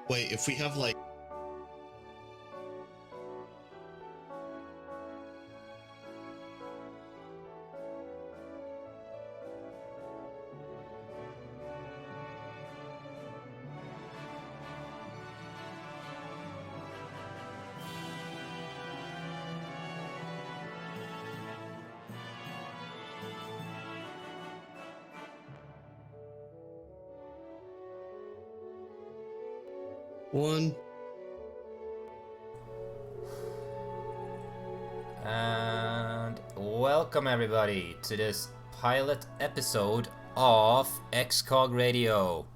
Wait, if we have like... One. And welcome everybody to this pilot episode of ExCog Radio.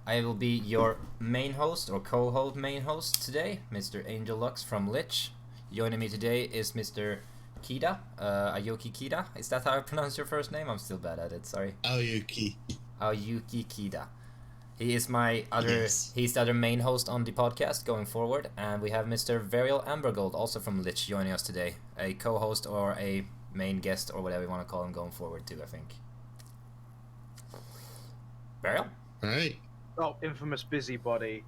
I will be your main host or co-host main host today, Mr. Angel Lux from Lich. Joining me today is Mr. Kida, Aoyuki Kida. Is that how I pronounce your first name? I'm still bad at it, sorry. Aoyuki Kida. He is my other. Yes. He's the other main host on the podcast going forward, and we have Mr. Varial Ambergold also from Lich joining us today, a co-host or a main guest or whatever you want to call him going forward too. I think. Varial. All right. Oh, infamous busybody.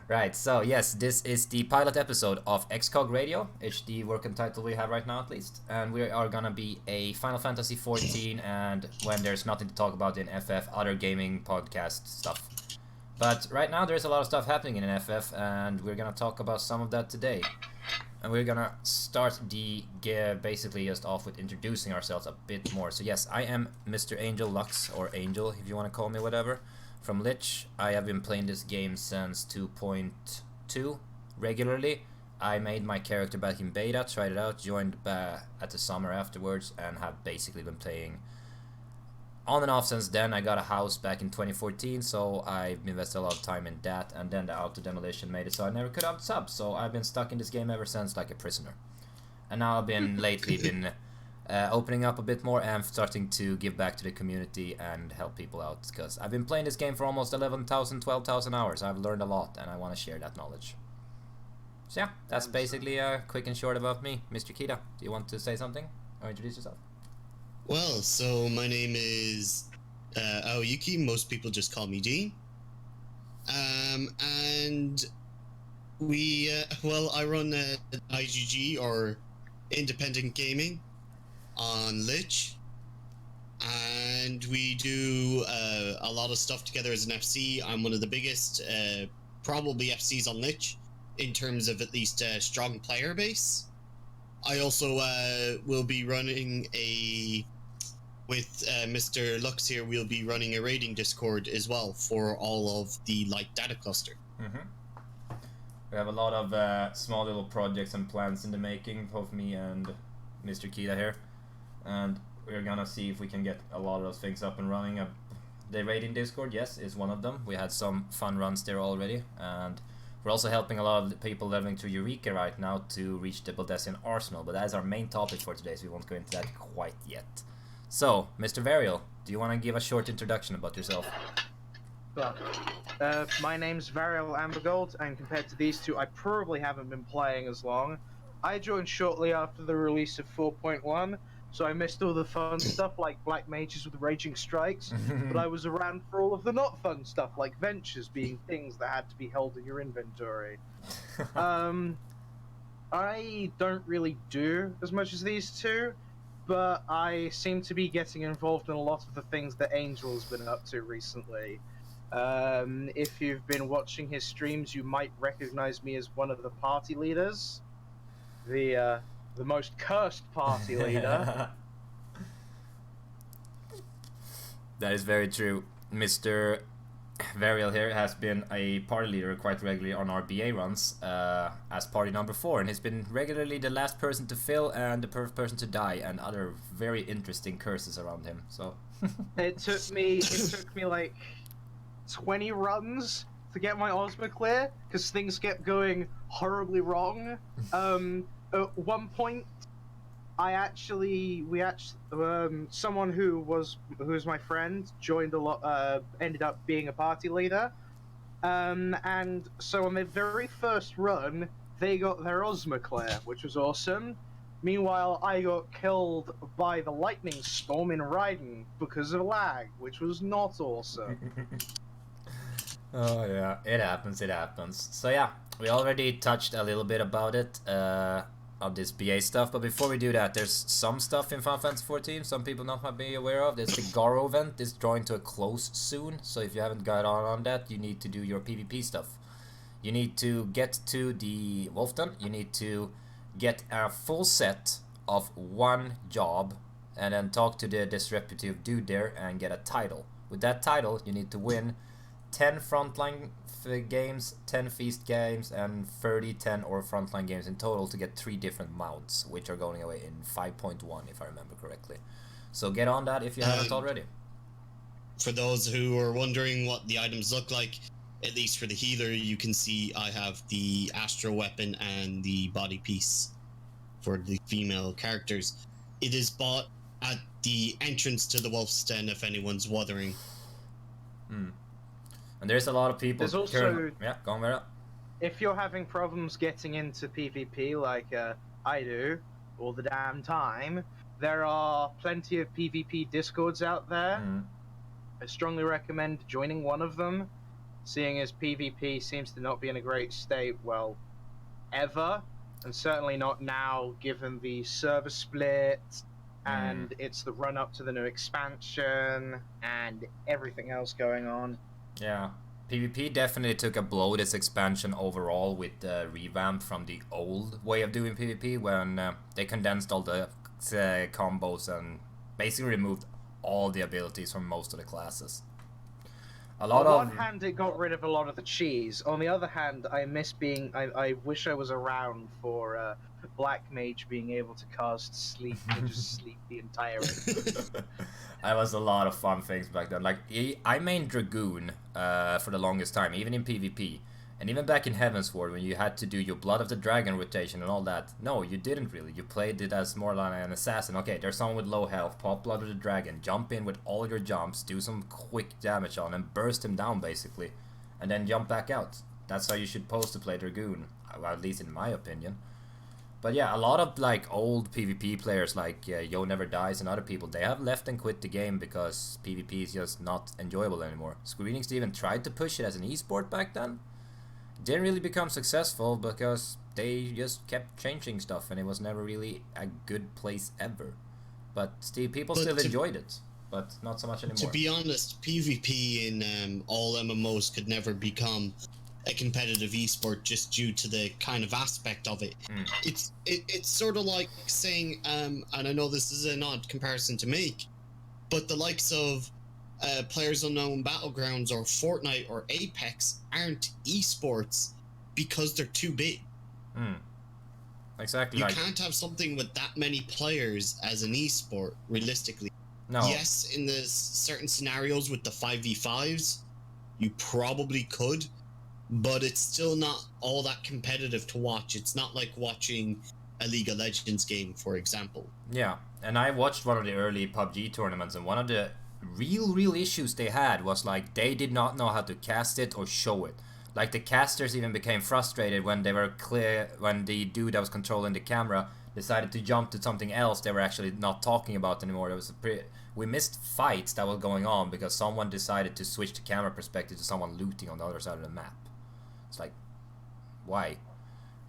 Right. So yes, this is the pilot episode of ExCog Radio. It's the working title we have right now, at least, and we are gonna be a Final Fantasy 14 and when there's nothing to talk about in FF, other gaming podcast stuff. But right now there's a lot of stuff happening in FF, and we're gonna talk about some of that today. And we're gonna start the basically just off with introducing ourselves a bit more. So yes, I am Mr. Angel Lux, or Angel if you want to call me whatever, from Lich. I have been playing this game since 2.2 regularly. I made my character back in beta, tried it out, joined at the summer afterwards, and have basically been playing on and off since then. I got a house back in 2014, so I've invested a lot of time in that, and then the auto demolition made it so I never could have sub, so I've been stuck in this game ever since like a prisoner. And now I've been lately been opening up a bit more and starting to give back to the community and help people out, because I've been playing this game for almost 11,000, 12,000 hours. I've learned a lot and I want to share that knowledge. So yeah, that's basically quick and short about me. Mr. Kida, do you want to say something or introduce yourself? Well, so my name is Aoyuki. Most people just call me Dean. And we, I run IGG, or Independent Gaming, on Lich. And we do a lot of stuff together as an FC. I'm one of the biggest, probably FCs on Lich, in terms of at least strong player base. I also will be running with Mr. Lux here, we'll be running a raiding Discord as well for all of the data cluster. Mm-hmm. We have a lot of small little projects and plans in the making, both me and Mr. Kida here. And we're gonna see if we can get a lot of those things up and running. The raiding Discord, yes, is one of them. We had some fun runs there already, and we're also helping a lot of the people leveling through Eureka right now to reach the Baldesion Arsenal, but that is our main topic for today, so we won't go into that quite yet. So, Mr. Varial, do you want to give a short introduction about yourself? Well, my name's Varial Ambergold, and compared to these two, I probably haven't been playing as long. I joined shortly after the release of 4.1, so I missed all the fun stuff like Black Mages with Raging Strikes, but I was around for all of the not fun stuff like Ventures being things that had to be held in your inventory. I don't really do as much as these two, but I seem to be getting involved in a lot of the things that Angel's been up to recently. If you've been watching his streams, you might recognize me as one of the party leaders. The most cursed party leader. That is very true. Mr. Varial here has been a party leader quite regularly on our BA runs as party number 4, and he's been regularly the last person to fill and the first person to die, and other very interesting curses around him. So It took me like 20 runs to get my Ozma clear because things kept going horribly wrong. At one point, someone who was my friend joined ended up being a party leader, and so on their very first run, they got their Ozma clear, which was awesome. Meanwhile, I got killed by the lightning storm in Raiden because of lag, which was not awesome. oh yeah, it happens. So yeah, we already touched a little bit about it of this BA stuff, but before we do that, there's some stuff in Final Fantasy XIV some people not might be aware of. There's the Garo event is drawing to a close soon, so if you haven't got on that, you need to do your PvP stuff. You need to get to the Wolfden, you need to get a full set of one job, and then talk to the disreputable dude there and get a title. With that title, you need to win 10 frontline games, 10 feast games, and 30 10 or frontline games in total to get 3 different mounts, which are going away in 5.1 if I remember correctly. So get on that if you haven't already. For those who are wondering what the items look like, at least for the healer, you can see I have the Astro Weapon and the body piece for the female characters. It is bought at the entrance to the Wolf's Den if anyone's wondering. And there's a lot of people. There's also go on, Vera. If you're having problems getting into PvP like I do all the damn time, there are plenty of PvP discords out there. I strongly recommend joining one of them, seeing as PvP seems to not be in a great state, well, ever, and certainly not now given the server split, and it's the run up to the new expansion, and everything else going on. Yeah, PvP definitely took a blow this expansion overall with the revamp from the old way of doing PvP when they condensed all the combos and basically removed all the abilities from most of the classes. On one hand, it got rid of a lot of the cheese. On the other hand, I wish I was around for Black Mage being able to cast sleep and just sleep the entire. That was a lot of fun things back then. Like I mained Dragoon for the longest time, even in PvP, and even back in Heavensward when you had to do your Blood of the Dragon rotation and all that. No, you didn't really. You played it as more like an assassin. Okay, there's someone with low health. Pop Blood of the Dragon. Jump in with all your jumps. Do some quick damage on him. Burst him down basically, and then jump back out. That's how you should pose to play Dragoon, at least in my opinion. But yeah, a lot of like old PvP players like Yo Never Dies and other people, they have left and quit the game because PvP is just not enjoyable anymore. Square Enix even tried to push it as an esport back then. Didn't really become successful because they just kept changing stuff and it was never really a good place ever. But people still enjoyed it, but not so much anymore. To be honest, PvP in all MMOs could never become a competitive esport just due to the kind of aspect of it. It's sort of like saying, and I know this is an odd comparison to make, but the likes of PlayerUnknown Battlegrounds or Fortnite or Apex aren't esports because they're too big. Exactly. You can't have something with that many players as an esport, realistically. No. Yes, in the certain scenarios with the 5v5s, you probably could, but it's still not all that competitive to watch. It's not like watching a League of Legends game, for example. Yeah, and I watched one of the early PUBG tournaments, and one of the real issues they had was like they did not know how to cast it or show it. Like the casters even became frustrated when they were when the dude that was controlling the camera decided to jump to something else they were actually not talking about anymore. There was we missed fights that were going on because someone decided to switch the camera perspective to someone looting on the other side of the map. It's like, why?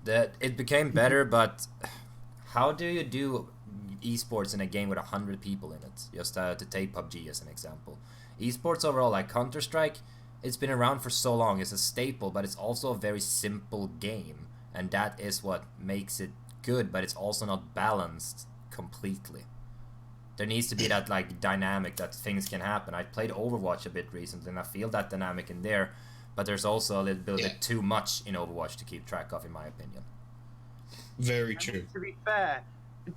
It became better, but how do you do esports in a game with 100 people in it? Just to take PUBG as an example. Esports overall, like Counter-Strike, it's been around for so long. It's a staple, but it's also a very simple game. And that is what makes it good, but it's also not balanced completely. There needs to be that like dynamic that things can happen. I played Overwatch a bit recently, and I feel that dynamic in there, but there's also a little bit too much in Overwatch to keep track of, in my opinion. Very true. mean, to be fair,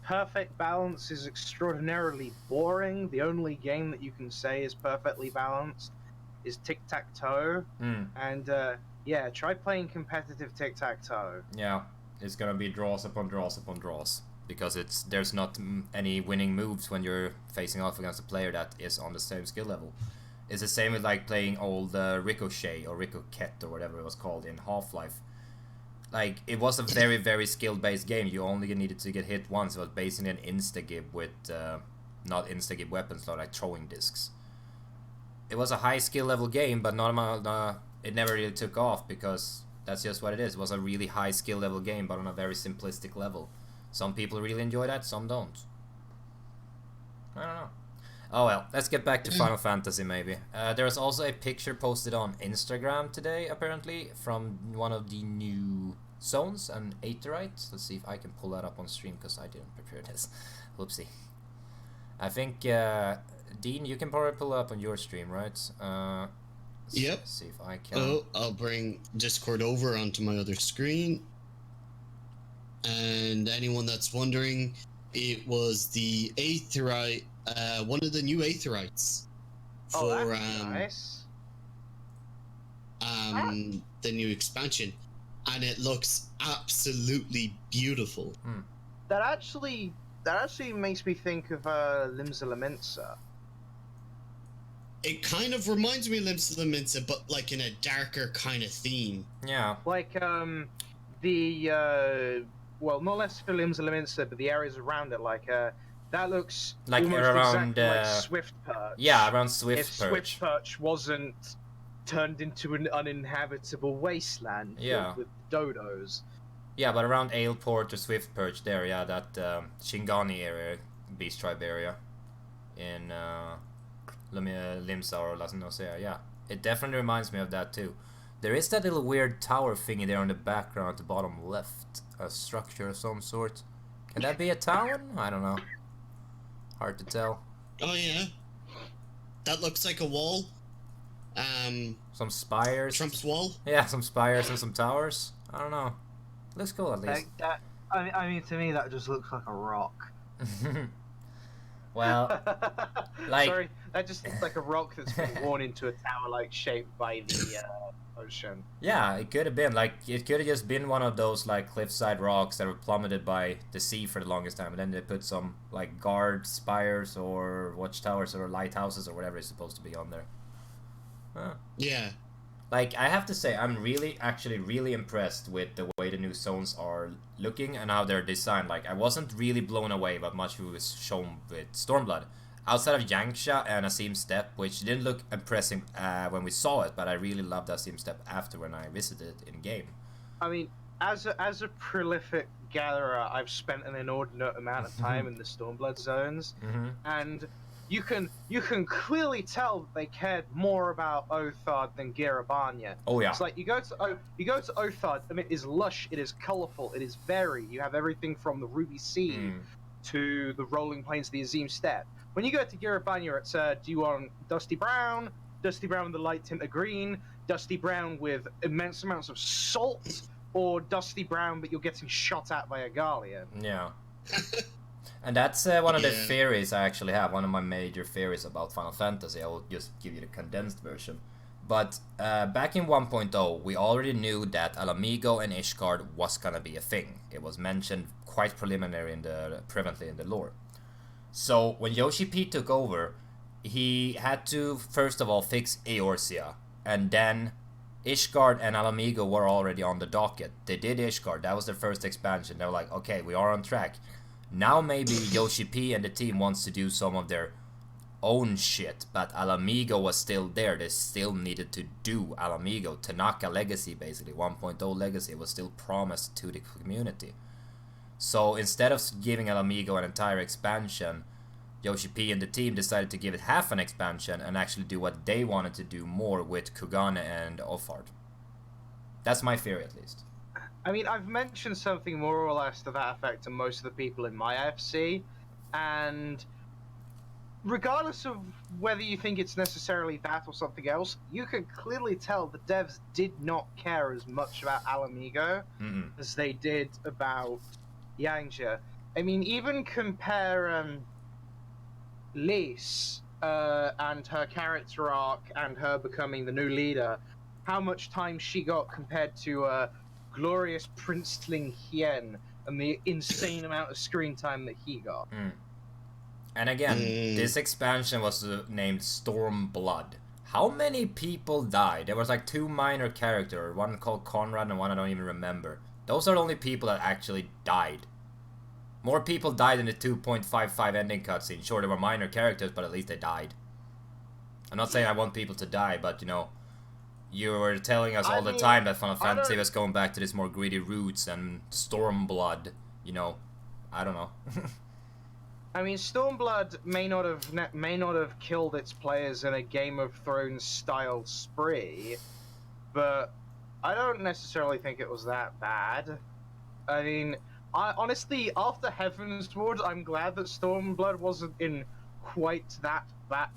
perfect balance is extraordinarily boring. The only game that you can say is perfectly balanced is tic-tac-toe. And yeah, try playing competitive tic-tac-toe. Yeah, it's gonna be draws upon draws upon draws, because there's not any winning moves when you're facing off against a player that is on the same skill level. It's the same with like playing old Ricochet or Ricoquette or whatever it was called in Half-Life. Like, it was a very, very skill-based game. You only needed to get hit once. It was basically an insta-gib with, not insta-gib weapons, not like throwing discs. It was a high skill level game, but it never really took off, because that's just what it is. It was a really high skill level game, but on a very simplistic level. Some people really enjoy that, some don't. I don't know. Oh well, let's get back to Final Fantasy maybe. There's also a picture posted on Instagram today, apparently, from one of the new zones, an Aetherite. Let's see if I can pull that up on stream, because I didn't prepare this. Whoopsie. I think, Dean, you can probably pull it up on your stream, right? Yep. See if I can. Oh, I'll bring Discord over onto my other screen. And anyone that's wondering, it was the Aetherite, one of the new Aetherites for nice. The new expansion, and it looks absolutely beautiful. That actually makes me think of Limsa Lominsa. It kind of reminds me of Limsa Lominsa, but like in a darker kind of theme. Yeah. Like well, not necessarily Limsa Lominsa, but the areas around it, like that looks like almost around exactly like Swift Perch. Yeah, around Swift if Perch. Swift Perch wasn't turned into an uninhabitable wasteland filled with dodos. Yeah, but around Aleport or Swift Perch there, yeah, that Shingani area, Beast Tribe area in Limsa or Las Nosea, yeah. It definitely reminds me of that too. There is that little weird tower thingy there in the background at the bottom left. A structure of some sort. Can that be a town? I don't know. Hard to tell. Oh yeah. That looks like a wall. Some spires. Trump's wall? Yeah, some spires and some towers. I don't know. Looks cool at least. I mean, to me, that just looks like a rock. Well, like... Sorry, that just looks like a rock that's been worn into a tower-like shape by the ocean. Yeah, it could have been. Like, it could have just been one of those, like, cliffside rocks that were plummeted by the sea for the longest time. And then they put some, like, guard spires or watchtowers or lighthouses or whatever it's supposed to be on there. Huh. Yeah. Like, I have to say, I'm actually really impressed with the way the new zones are looking and how they're designed. Like, I wasn't really blown away by much who was shown with Stormblood. Outside of Yangsha and Asim Steppe, which didn't look impressive when we saw it, but I really loved Asim Steppe after when I visited it in-game. I mean, as a prolific gatherer, I've spent an inordinate amount of time in the Stormblood zones, and you can clearly tell that they cared more about Othard than Girabanya. Oh yeah. It's like you go to Othard, and it is lush, it is colourful, it is varied. You have everything from the Ruby Sea to the rolling plains of the Azim Steppe. When you go to Girabanya, it's do you want dusty brown with the light tint of green, dusty brown with immense amounts of salt, or dusty brown but you're getting shot at by a Garlean? Yeah. And that's one of the theories I actually have, one of my major theories about Final Fantasy. I will just give you the condensed version. But back in 1.0, we already knew that Alamigo and Ishgard was gonna be a thing. It was mentioned quite preliminary prevalently in the lore. So when Yoshi P took over, he had to first of all fix Eorzea, and then Ishgard and Alamigo were already on the docket. They did Ishgard, that was their first expansion. They were like, okay, we are on track. Now maybe Yoshi P and the team wants to do some of their own shit, but Alamigo was still there. They still needed to do Alamigo. Tanaka Legacy, basically, 1.0 Legacy, was still promised to the community. So instead of giving Alamigo an entire expansion, Yoshi P and the team decided to give it half an expansion and actually do what they wanted to do more with Kugane and Othard. That's my theory, at least. I mean, I've mentioned something more or less to that effect to most of the people in my FC, and regardless of whether you think it's necessarily that or something else, you can clearly tell the devs did not care as much about Alamigo as they did about Yangzhe. I mean, even compare Lise and her character arc and her becoming the new leader, how much time she got compared to glorious Princeling Hien and the insane amount of screen time that he got. And again, this expansion was named Stormblood. How many people died? There was like 2 minor characters, one called Conrad and one I don't even remember. Those are the only people that actually died. More people died in the 2.55 ending cutscene. Sure, there were minor characters, but at least they died. I'm not saying I want people to die, but you know, you were telling us all the time that Final Fantasy was going back to this more greedy roots and Stormblood, you know. I don't know. I mean, Stormblood may not have killed its players in a Game of Thrones style spree, but I don't necessarily think it was that bad. I mean, honestly, after Heavensward, I'm glad that Stormblood wasn't in quite that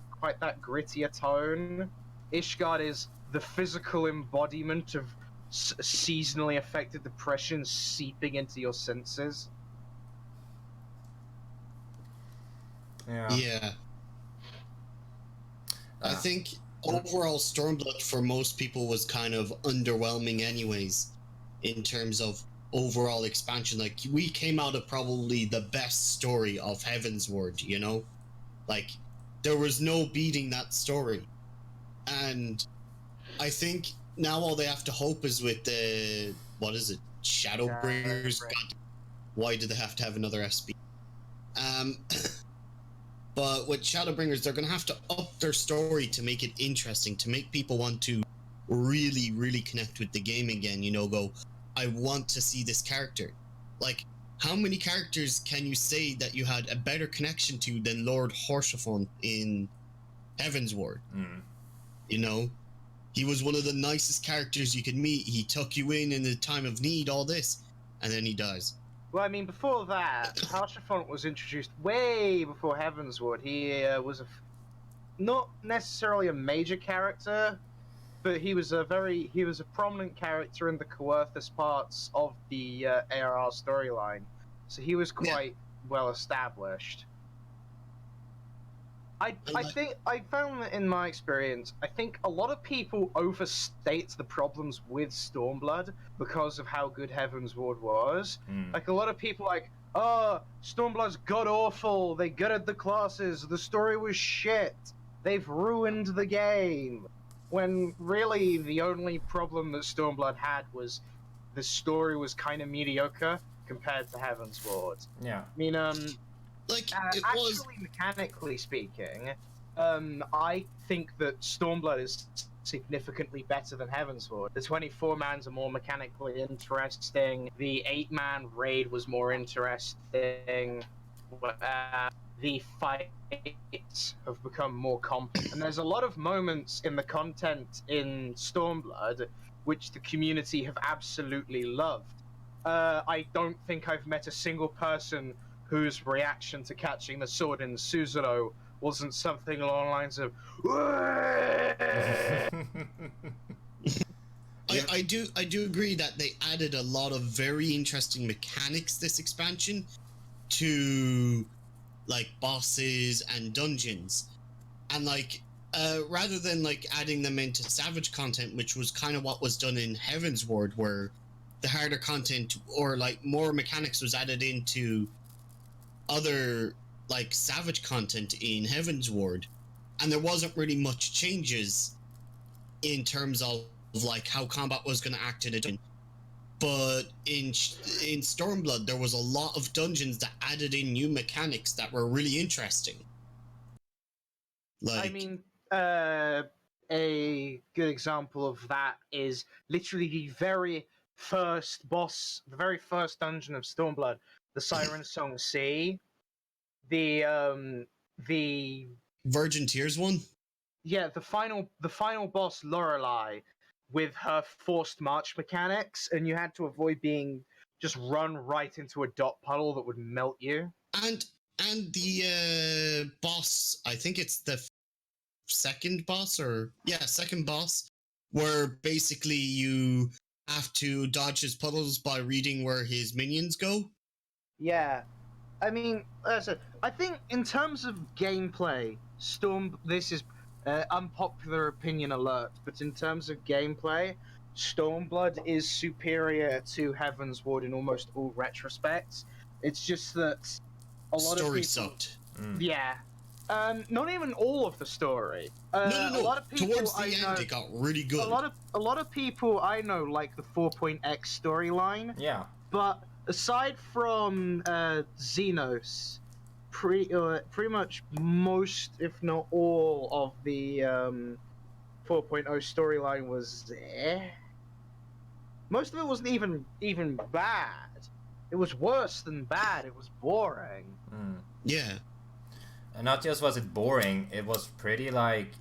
grittier tone. Ishgard is the physical embodiment of seasonally affected depression seeping into your senses. Yeah. I think overall Stormblood for most people was kind of underwhelming anyways in terms of overall expansion. Like, we came out of probably the best story of Heavensward, you know? Like, there was no beating that story. And I think now all they have to hope is with the, what is it, Shadowbringers? God, why do they have to have another SB? But with Shadowbringers, they're going to have to up their story to make it interesting, to make people want to really, really connect with the game again. You know, go, I want to see this character. Like, how many characters can you say that you had a better connection to than Lord Horsefont in Heavensward? You know, he was one of the nicest characters you could meet. He took you in the time of need, all this, and then he dies. Well, I mean, before that, Harshaphont was introduced way before Heavensward. He was not necessarily a major character, but he was a prominent character in the Coerthus parts of the ARR storyline. So he was quite well established. I think I found that in my experience, I think a lot of people overstate the problems with Stormblood because of how good Heavensward was. Like, a lot of people like, oh, Stormblood's god awful, they gutted the classes, the story was shit, they've ruined the game. When really the only problem that Stormblood had was the story was kind of mediocre compared to Heavensward. Yeah. I mean, like, actually, mechanically speaking, I think that Stormblood is significantly better than Heavensward. The 24-mans are more mechanically interesting. The 8-man raid was more interesting. The fights have become more complex. And there's a lot of moments in the content in Stormblood which the community have absolutely loved. I don't think I've met a single person whose reaction to catching the sword in Suzuno wasn't something along the lines of I do agree that they added a lot of very interesting mechanics this expansion to, like, bosses and dungeons, and like rather than like adding them into Savage content, which was kind of what was done in Heavensward, where the harder content or like more mechanics was added into other like Savage content in Heavensward, and there wasn't really much changes in terms of like how combat was going to act in a dungeon. But in Stormblood, there was a lot of dungeons that added in new mechanics that were really interesting. Like, I mean, a good example of that is literally the very first boss, the very first dungeon of Stormblood, the Siren Song Sea. The Virgin Tears one? Yeah, the final boss, Lorelei, with her forced march mechanics, and you had to avoid being just run right into a dot puddle that would melt you. And And the boss, I think it's the second boss, second boss, where basically you have to dodge his puddles by reading where his minions go. Yeah. I mean, I think in terms of gameplay, this is unpopular opinion alert, but in terms of gameplay, Stormblood is superior to Heavensward in almost all retrospects. It's just that a lot Story of people, sucked. yeah. Not even all of the story. No. A lot of people Towards the I end, know, it got really good. a lot of people I know like the 4.x storyline. Yeah. But aside from Xenos, pretty much most, if not all, of the 4.0 storyline was most of it wasn't even bad. It was worse than bad. It was boring. Yeah. And not just was it boring, it was pretty like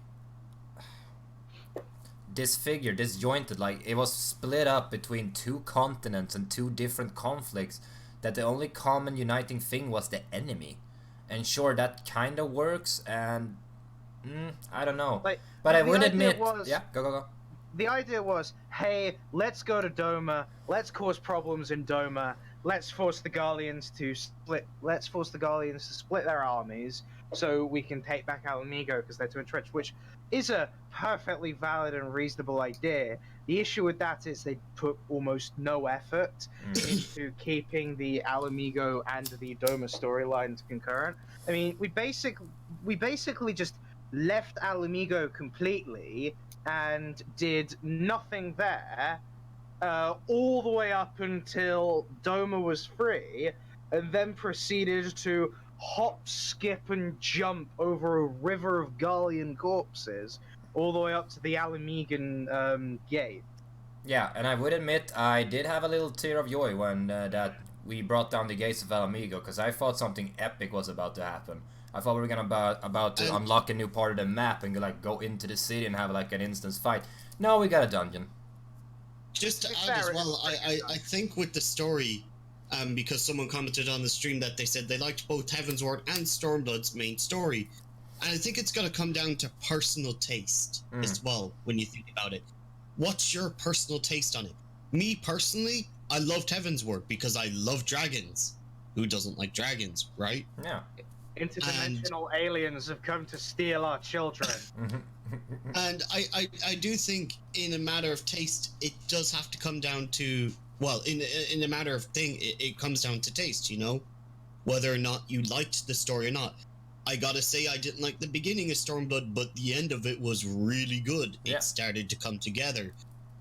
disfigured, disjointed. Like it was split up between two continents and two different conflicts, that the only common uniting thing was the enemy. And sure, that kind of works, and I don't know. Like, but I would admit, was, yeah, go. The idea was, hey, let's go to Doma, let's cause problems in Doma, let's force the Garleans to split their armies so we can take back Alamigo because they're too entrenched, which is a perfectly valid and reasonable idea. The issue with that is they put almost no effort into keeping the Alamigo and the Doma storylines concurrent. I mean, we basically just left Alamigo completely and did nothing there all the way up until Doma was free, and then proceeded to hop, skip, and jump over a river of Garlean corpses all the way up to the Alamigan gate. Yeah, and I would admit I did have a little tear of joy when that we brought down the gates of Alamigo, because I thought something epic was about to happen. I thought we were gonna about to unlock a new part of the map and like go into the city and have like an instance fight. No, we got a dungeon. Just to add as well, I think with the story, because someone commented on the stream that they said they liked both Heavensward and Stormblood's main story, and I think it's gonna come down to personal taste as well when you think about it. What's your personal taste on it? Me personally, I loved Heavensward because I love dragons. Who doesn't like dragons, right? Yeah. Interdimensional aliens have come to steal our children. And I do think in a matter of taste, it does have to come down to, well, in a matter of thing, it comes down to taste, you know? Whether or not you liked the story or not. I gotta say, I didn't like the beginning of Stormblood, but the end of it was really good. Yeah. It started to come together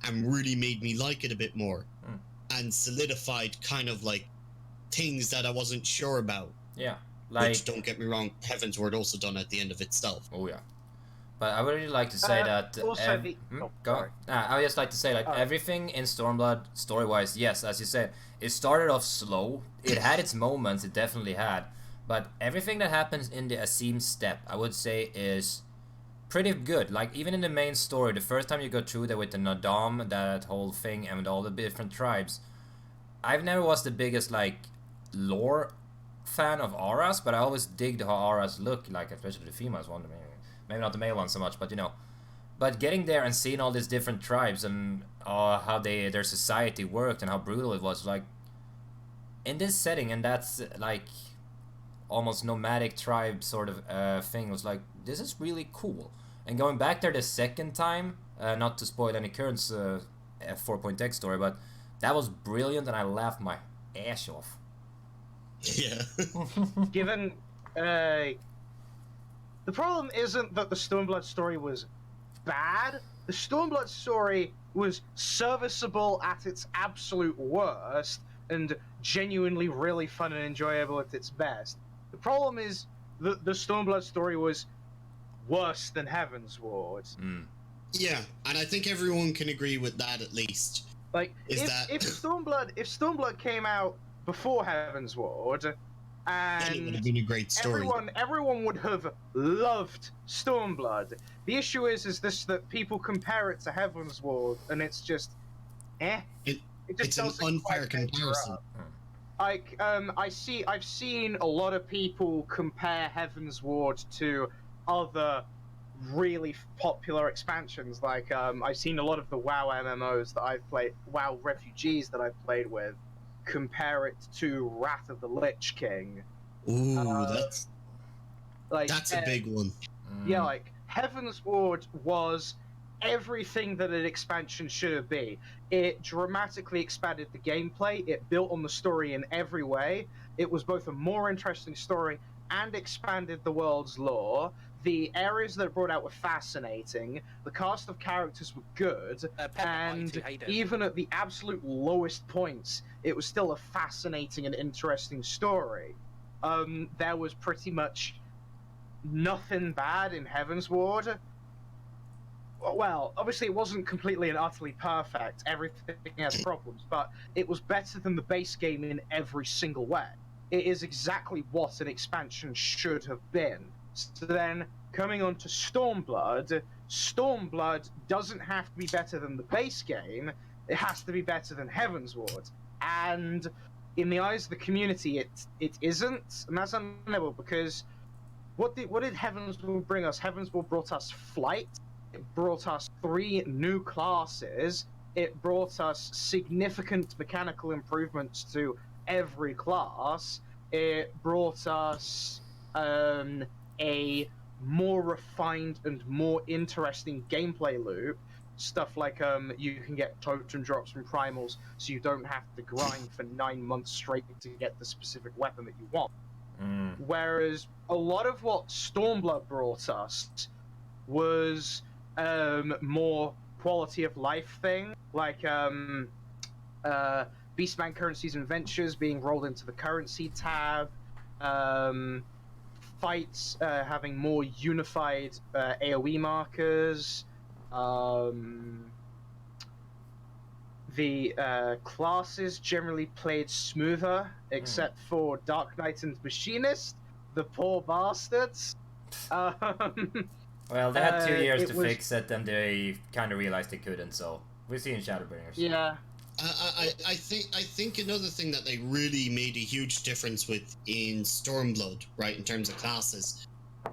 and really made me like it a bit more. And solidified kind of like things that I wasn't sure about. Yeah. Like, which, don't get me wrong, Heavensward also done at the end of itself. Oh yeah. But I would really like to say that... Also go on. I would just like to say, like, everything in Stormblood, story-wise, yes, as you said, it started off slow. It had its moments, it definitely had. But everything that happens in the Asim step, I would say, is pretty good. Like, even in the main story, the first time you go through there with the Nadam, that whole thing, and with all the different tribes, I've never was the biggest, like, lore fan of auras, but I always digged how auras look, like, especially the females one. Maybe not the male one so much, but you know. But getting there and seeing all these different tribes and how their society worked and how brutal it was, like, in this setting, and that's, like, almost nomadic tribe sort of thing, was like, this is really cool. And going back there the second time, not to spoil any current 4.x story, but that was brilliant and I laughed my ass off. Yeah. Given, the problem isn't that the Stormblood story was bad. The Stormblood story was serviceable at its absolute worst and genuinely really fun and enjoyable at its best. The problem is that the Stormblood story was worse than Heavensward. Yeah, and I think everyone can agree with that at least. Like, if Stormblood came out before Heavensward, and then it would have been a great story. Everyone would have loved Stormblood. The issue is this that people compare it to Heavensward, and it's just, It's an unfair comparison. I've seen a lot of people compare Heaven's Ward to other really popular expansions. Like, I've seen a lot of the WoW MMOs that I've played, WoW refugees that I've played with, compare it to Wrath of the Lich King. Ooh, That's a big one. Yeah, like Heaven's Ward was everything that an expansion should be. It dramatically expanded the gameplay. It built on the story in every way. It was both a more interesting story and expanded the world's lore. The areas that it brought out were fascinating. The cast of characters were good, and even at the absolute lowest points, it was still a fascinating and interesting story. There was pretty much nothing bad in Heaven's Ward. Well, obviously it wasn't completely and utterly perfect. Everything has problems, but it was better than the base game in every single way. It is exactly what an expansion should have been. So then, coming on to Stormblood, Stormblood doesn't have to be better than the base game, it has to be better than Heaven's Ward. And in the eyes of the community, it isn't, and that's undeniable, because what did Heaven's Ward bring us? Heaven's Ward brought us Flight, it brought us 3 new classes, it brought us significant mechanical improvements to every class, it brought us a more refined and more interesting gameplay loop. Stuff like you can get totem drops from primals, so you don't have to grind for 9 months straight to get the specific weapon that you want. Whereas a lot of what Stormblood brought us was more quality of life thing, like Beastman currencies and ventures being rolled into the currency tab, fights having more unified AoE markers, the classes generally played smoother, except for Dark Knight and Machinist, the poor bastards. Well, they had 2 years to fix it, and they kind of realized they couldn't, so we'll see in Shadowbringers. Yeah. I think another thing that they really made a huge difference with in Stormblood, right, in terms of classes,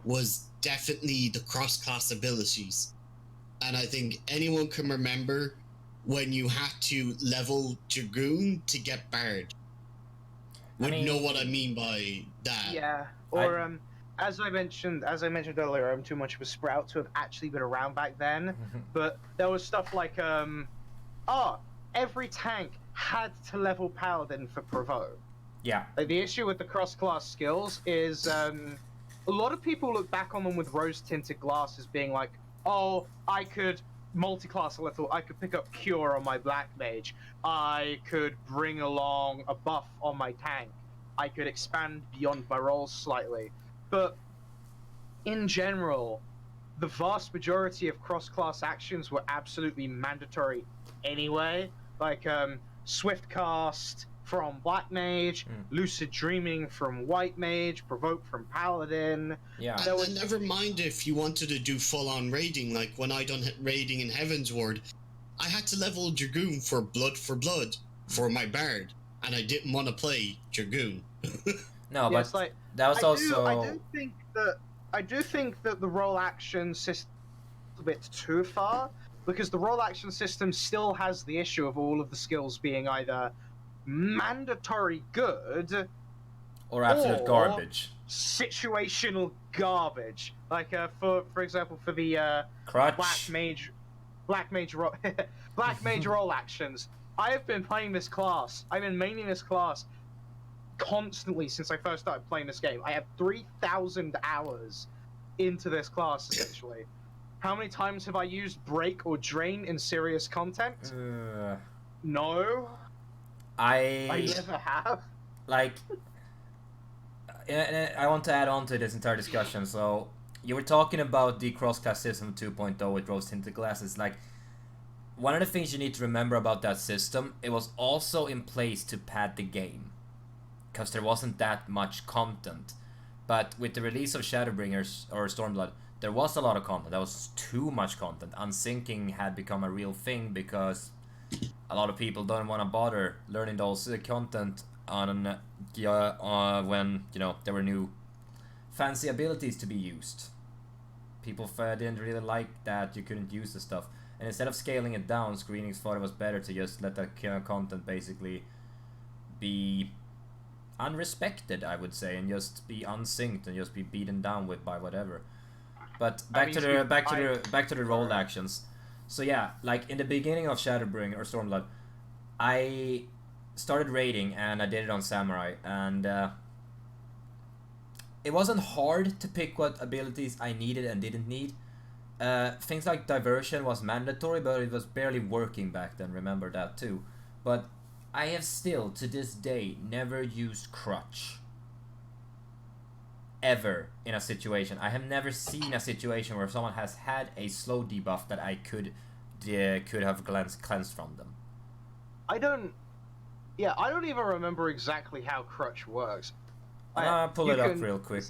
was definitely the cross-class abilities. And I think anyone can remember when you had to level Dragoon to get Bard. Would know what I mean by that. Yeah, or as I mentioned earlier, I'm too much of a sprout to have actually been around back then. But there was stuff like every tank had to level Paladin for Provoke. Yeah. Like, the issue with the cross-class skills is a lot of people look back on them with rose-tinted glasses, being like, oh, I could multi-class a little, I could pick up Cure on my Black Mage, I could bring along a buff on my tank, I could expand beyond my rolls slightly. But in general, the vast majority of cross-class actions were absolutely mandatory anyway. Like Swift Cast from Black Mage, Lucid Dreaming from White Mage, Provoke from Paladin. Yeah. And never mind if you wanted to do full-on raiding, like when I done raiding in Heaven's Ward, I had to level Dragoon for Blood for my Bard, and I didn't want to play Dragoon. No, Yeah, but like, that was also... I do think that the role action system is a bit too far, because the role action system still has the issue of all of the skills being either mandatory good or absolute or garbage. Situational garbage. Like for example, for the Crutch. Black Mage role actions. I have been playing this class. I've been maining this class constantly since I first started playing this game. I have 3,000 hours into this class, essentially. How many times have I used Break or Drain in serious content? No. I never have. Like, I want to add on to this entire discussion. So, you were talking about the cross-class system 2.0 with rose-tinted glasses. Like, one of the things you need to remember about that system, it was also in place to pad the game, because there wasn't that much content. But with the release of Shadowbringers or Stormblood, there was a lot of content. There was too much content. Unsyncing had become a real thing because a lot of people don't want to bother learning those content on when there were new fancy abilities to be used. People didn't really like that you couldn't use the stuff, and instead of scaling it down, Square Enix thought it was better to just let the content basically be unrespected, I would say, and just be unsynced and just be beaten down with by whatever. But back to the role actions. So yeah, like in the beginning of Shadowbring or Stormblood, I started raiding and I did it on Samurai, and it wasn't hard to pick what abilities I needed and didn't need. Things like diversion was mandatory, but it was barely working back then, remember that too. But I have still, to this day, never used Crutch. Ever in a situation. I have never seen a situation where someone has had a slow debuff that I could have cleansed from them. I don't even remember exactly how Crutch works. Pull it up real quick.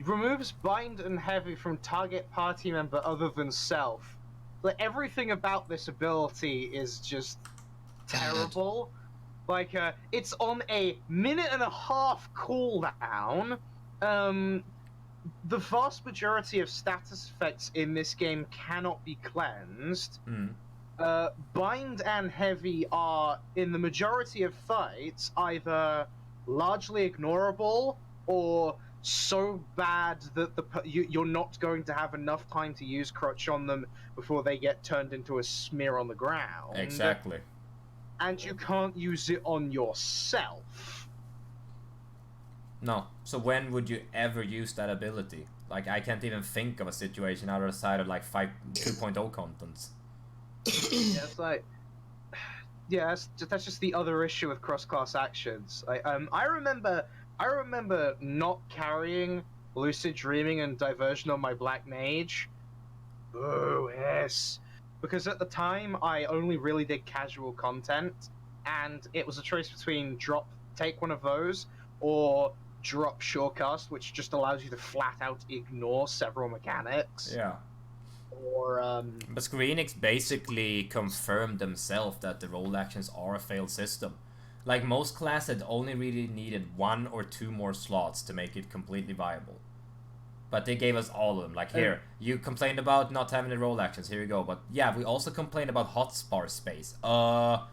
Removes bind and heavy from target party member other than self. Like, everything about this ability is just terrible. Like, it's on a 1.5 minute cooldown. The vast majority of status effects in this game cannot be cleansed. Bind and heavy are, in the majority of fights, either largely ignorable or so bad that you're not going to have enough time to use Crutch on them before they get turned into a smear on the ground. Exactly. And you can't use it on yourself. No. So when would you ever use that ability? Like, I can't even think of a situation outside of like 2.0 contents. Yeah, it's like, yeah, that's just the other issue with cross-class actions. I remember not carrying Lucid Dreaming and Diversion on my Black Mage. Oh yes, because at the time I only really did casual content, and it was a choice between take one of those or drop Surecast, which just allows you to flat out ignore several mechanics. Yeah. Or But Square Enix basically confirmed themselves that the role actions are a failed system. Like, most classes only really needed 1 or 2 more slots to make it completely viable. But they gave us all of them. Like, here, you complained about not having the role actions, here you go. But yeah, we also complained about hotbar space. Oh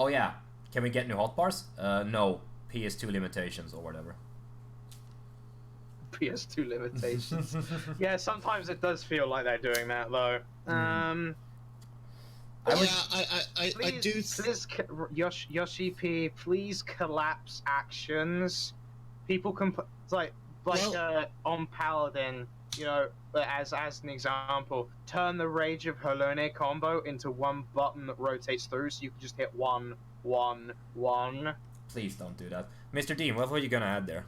yeah, can we get new hotbars? No, PS2 limitations or whatever. PS2 limitations. Yeah, sometimes it does feel like they're doing that, though. Yoshi P, please collapse actions. People can on Paladin, as an example, turn the Rage of Helone combo into one button that rotates through, so you can just hit 1, 1, 1. Please don't do that. Mr. Dean, what were you gonna add there?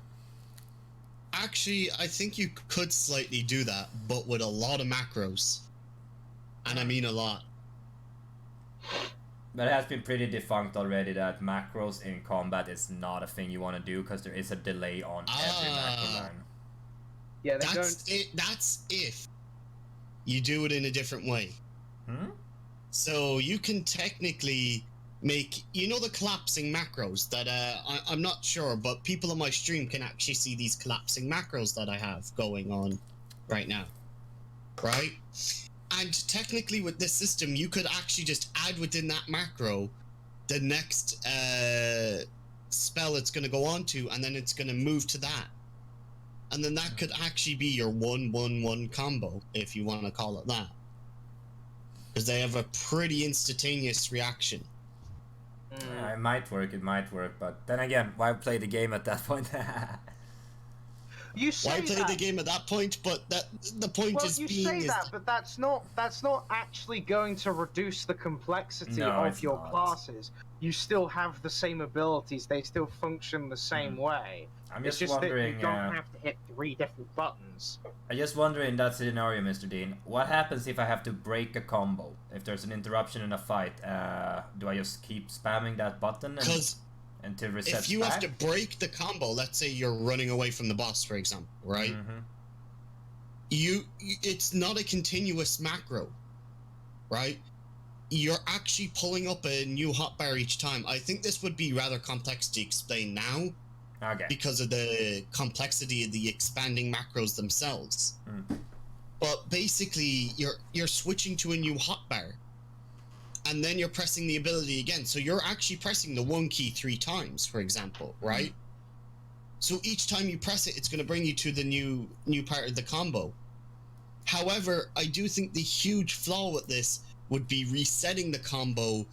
Actually, I think you could slightly do that, but with a lot of macros. And I mean a lot. But it has been pretty defunct already that macros in combat is not a thing you want to do because there is a delay on every macro line. Yeah, that's if you do it in a different way. So you can technically make, the collapsing macros that I'm not sure, but people on my stream can actually see these collapsing macros that I have going on right now, right? And technically with this system, you could actually just add within that macro the next spell it's going to go on to, and then it's going to move to that. And then that could actually be your 1-1-1 combo, if you want to call it that. Because they have a pretty instantaneous reaction. It might work, but then again, why play the game at that point? You say why play that. the game at that point? But the point well, is you being say is that, but that's not actually going to reduce the complexity No, of it's your not. classes. You still have the same abilities; they still function the same way. I'm It's just just that wondering. you don't have to hit 3 different buttons. I just wonder in that scenario, Mr. Dean, what happens if I have to break a combo? If there's an interruption in a fight, do I just keep spamming that button until resets if you back? have to break the combo, let's say you're running away from the boss, for example, right? It's not a continuous macro, right? you're actually pulling up a new hotbar each time. I think this would be rather complex to explain now. Okay. Because of the complexity of the expanding macros themselves. But basically, you're switching to a new hotbar, and then you're pressing the ability again. So you're actually pressing the 1 key 3 times, for example, right? So each time you press it, it's going to bring you to the new part of the combo. However, I do think the huge flaw with this would be resetting the combo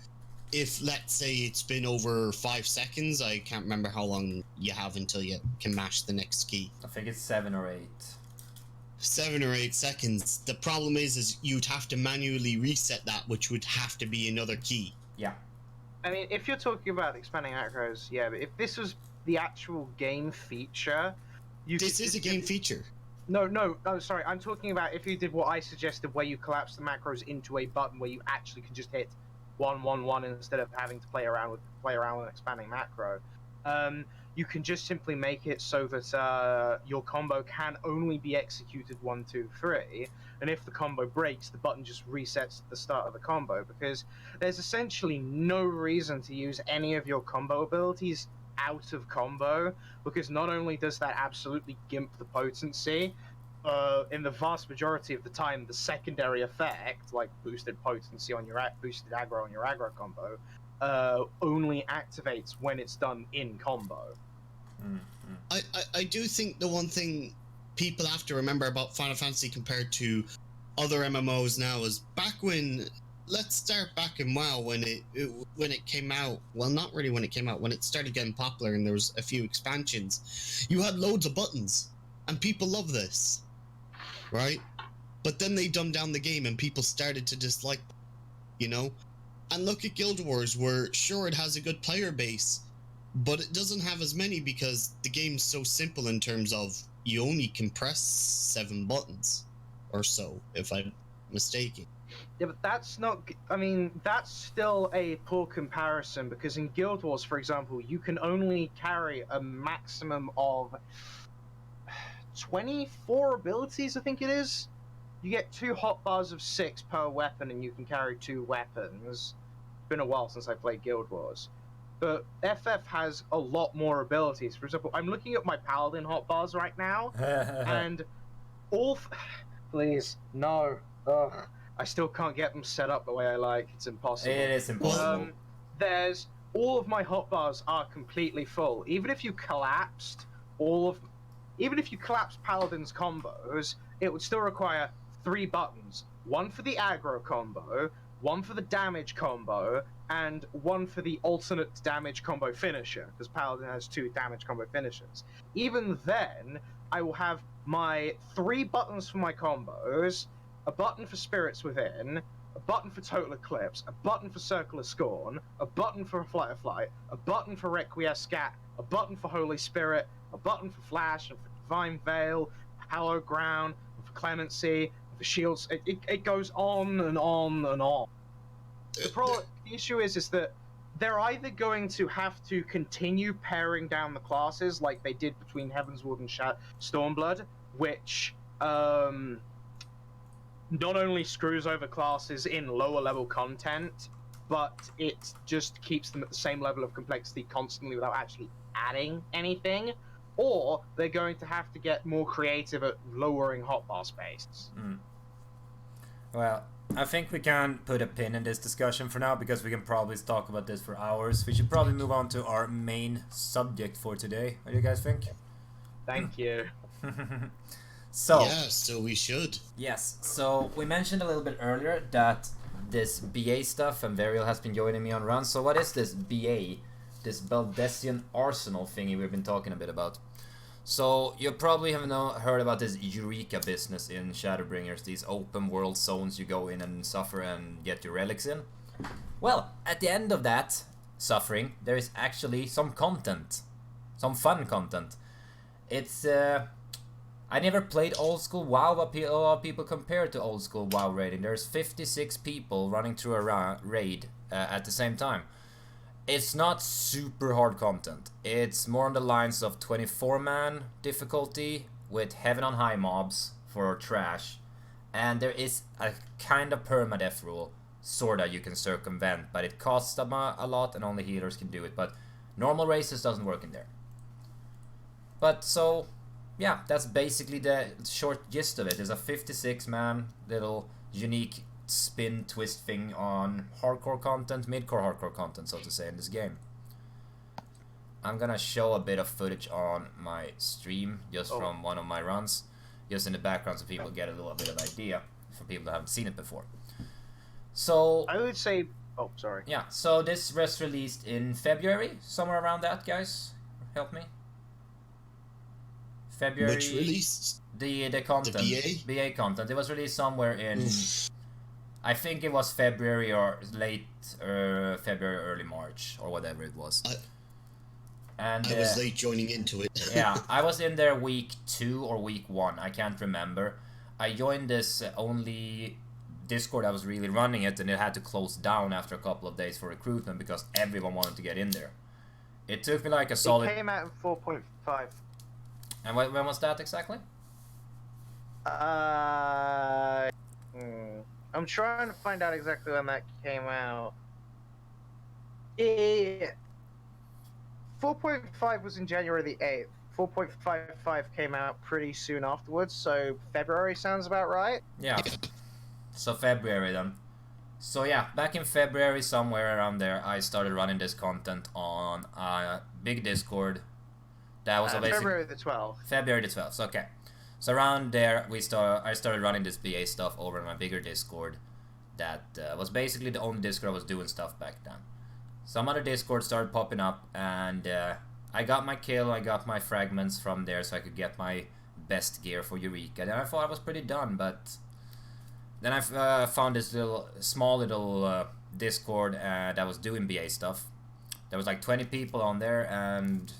if, let's say, it's been over 5 seconds. I can't remember how long you have until you can mash the next key. I think it's 7 or 8. 7 or 8 seconds. The problem is you'd have to manually reset that, which would have to be another key. Yeah. I mean, if you're talking about expanding macros, yeah, but if this was the actual game feature, This is a game feature. No, sorry. I'm talking about if you did what I suggested, where you collapse the macros into a button where you actually can just hit 111 instead of having to play around with an expanding macro. You can just simply make it so that your combo can only be executed 1, 2, 3, and if the combo breaks, the button just resets at the start of the combo, because there's essentially no reason to use any of your combo abilities out of combo, because not only does that absolutely gimp the potency, in the vast majority of the time, the secondary effect, like boosted potency on your boosted aggro on your aggro combo, only activates when it's done in combo. I do think the one thing people have to remember about Final Fantasy compared to other MMOs now is back when, let's start back in WoW when it came out. Well, not really when it came out, when it started getting popular and there was a few expansions. You had loads of buttons, and people love this, right? But then they dumbed down the game and people started to dislike, And look at Guild Wars, where sure it has a good player base, but it doesn't have as many because the game's so simple in terms of you only can press 7 buttons or so, if I'm mistaken. Yeah, but that's not... I mean, that's still a poor comparison, because in Guild Wars, for example, you can only carry a maximum of 24 abilities, I think it is. You get 2 hotbars of 6 per weapon, and you can carry 2 weapons. It's been a while since I played Guild Wars. But FF has a lot more abilities. For example, I'm looking at my Paladin hotbars right now, and all... Please, no. Ugh. I still can't get them set up the way I like. It's impossible. It is impossible. There's... All of my hotbars are completely full. Even if you collapsed Paladin's combos, it would still require 3 buttons. 1 for the aggro combo, 1 for the damage combo, and 1 for the alternate damage combo finisher, because Paladin has 2 damage combo finishers. Even then, I will have my 3 buttons for my combos, a button for Spirits Within, a button for Total Eclipse, a button for Circle of Scorn, a button for Flight of Flight, a button for Requiescat, a button for Holy Spirit, a button for Flash, and for Divine Veil, Hallowed Ground, and for Clemency, and for Shields. It goes on and on and on. The issue is that they're either going to have to continue paring down the classes like they did between Heavensward and Stormblood, which not only screws over classes in lower level content, but it just keeps them at the same level of complexity constantly without actually adding anything, or they're going to have to get more creative at lowering hotbar space. Well, I think we can put a pin in this discussion for now, because we can probably talk about this for hours. We should probably move on to our main subject for today. What do you guys think? Thank you. So we should. Yes, so we mentioned a little bit earlier that this BA stuff, and Varial has been joining me on runs. So what is this BA? This Baldesion Arsenal thingy we've been talking a bit about. So you probably have heard about this Eureka business in Shadowbringers, these open world zones you go in and suffer and get your relics in. Well, at the end of that suffering, there is actually some content, some fun content. It's I never played old school WoW, but a lot of people compare it to old school WoW raiding. There's 56 people running through a raid at the same time. It's not super hard content. It's more on the lines of 24-man difficulty with heaven on high mobs for trash. And there is a kind of permadeath rule sorta you can circumvent, but it costs them a lot, and only healers can do it. But normal races doesn't work in there. But so, yeah, that's basically the short gist of it. It's a 56-man little unique spin twist thing on hardcore content, mid-core hardcore content, so to say, in this game. I'm gonna show a bit of footage on my stream, just from one of my runs, just in the background so people get a little bit of idea, for people that haven't seen it before. So I would say, oh, sorry. yeah, so this was released in February, somewhere around that, guys. Help me. February. Which released? The content. The BA content. It was released somewhere in, I think it was February or late February, early March, or whatever it was. And I was late joining into it. yeah, I was in there week 2 or week 1, I can't remember. I joined this only Discord that was really running it, and it had to close down after a couple of days for recruitment because everyone wanted to get in there. It took me like a solid... It came out in 4.5. And when was that exactly? I'm trying to find out exactly when that came out. 4.5 was in January the 8th. 4.55 came out pretty soon afterwards, so February sounds about right. Yeah. So February then. So yeah, back in February, somewhere around there, I started running this content on a big Discord. That was February the 12th. February the 12th, okay. So around there, I started running this BA stuff over on my bigger Discord. That was basically the only Discord I was doing stuff back then. Some other Discord started popping up, and I got my kill, I got my fragments from there so I could get my best gear for Eureka. And I thought I was pretty done, but then I found this small little Discord that was doing BA stuff. There was like 20 people on there, and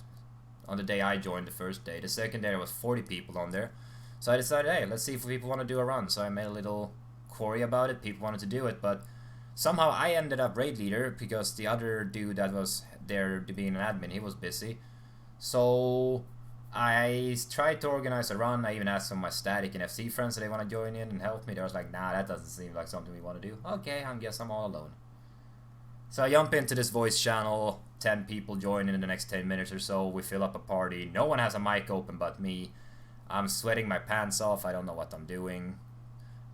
on the day I joined, the first day. The second day there was 40 people on there. So I decided, hey, let's see if people want to do a run. So I made a little query about it. People wanted to do it, but somehow I ended up raid leader because the other dude that was there being an admin, he was busy. So I tried to organize a run. I even asked some of my static and FC friends if they want to join in and help me. They was like, nah, that doesn't seem like something we want to do. Okay, I guess I'm all alone. So I jump into this voice channel, 10 people join in the next 10 minutes or so. We fill up a party. No one has a mic open but me. I'm sweating my pants off. I don't know what I'm doing.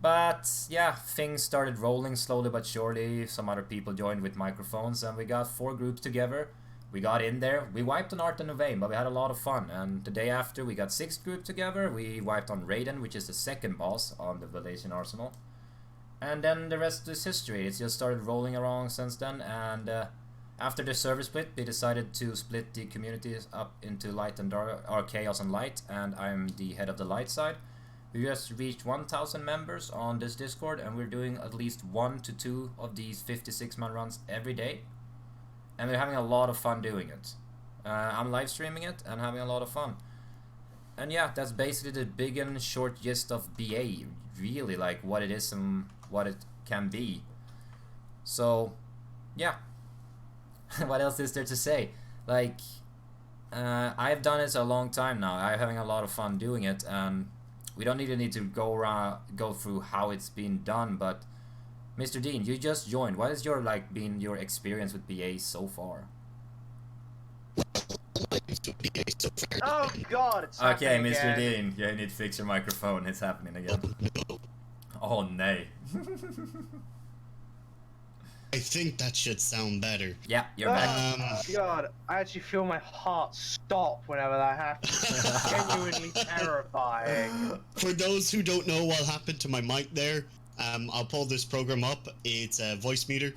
But yeah, things started rolling slowly but surely. Some other people joined with microphones, and we got 4 groups together. We got in there. We wiped on Art and Nuvane, but we had a lot of fun. And the day after, we got 6 groups together. We wiped on Raiden, which is the second boss on the Baldesion Arsenal. And then the rest is history. It's just started rolling along since then. And after the server split, we decided to split the communities up into light and dark, or chaos and light. And I'm the head of the light side. We just reached 1,000 members on this Discord, and we're doing at least 1 to 2 of these 56-man runs every day. And we're having a lot of fun doing it. I'm live streaming it and having a lot of fun. And yeah, that's basically the big and short gist of BA. Really, like what it is and what it can be. So, yeah. What else is there to say? Like, I've done it a long time now. I'm having a lot of fun doing it, and we don't even need to go through how it's been done. But Mr. Dean, you just joined. What has been your experience with BA so far? Oh God! It's Okay, happening Mr. again. Dean, you need to fix your microphone. It's happening again. Oh, nay. I think that should sound better. Yeah, you're back. God, I actually feel my heart stop whenever that happens. It's genuinely terrifying. For those who don't know what happened to my mic there, I'll pull this program up. It's a voice meter,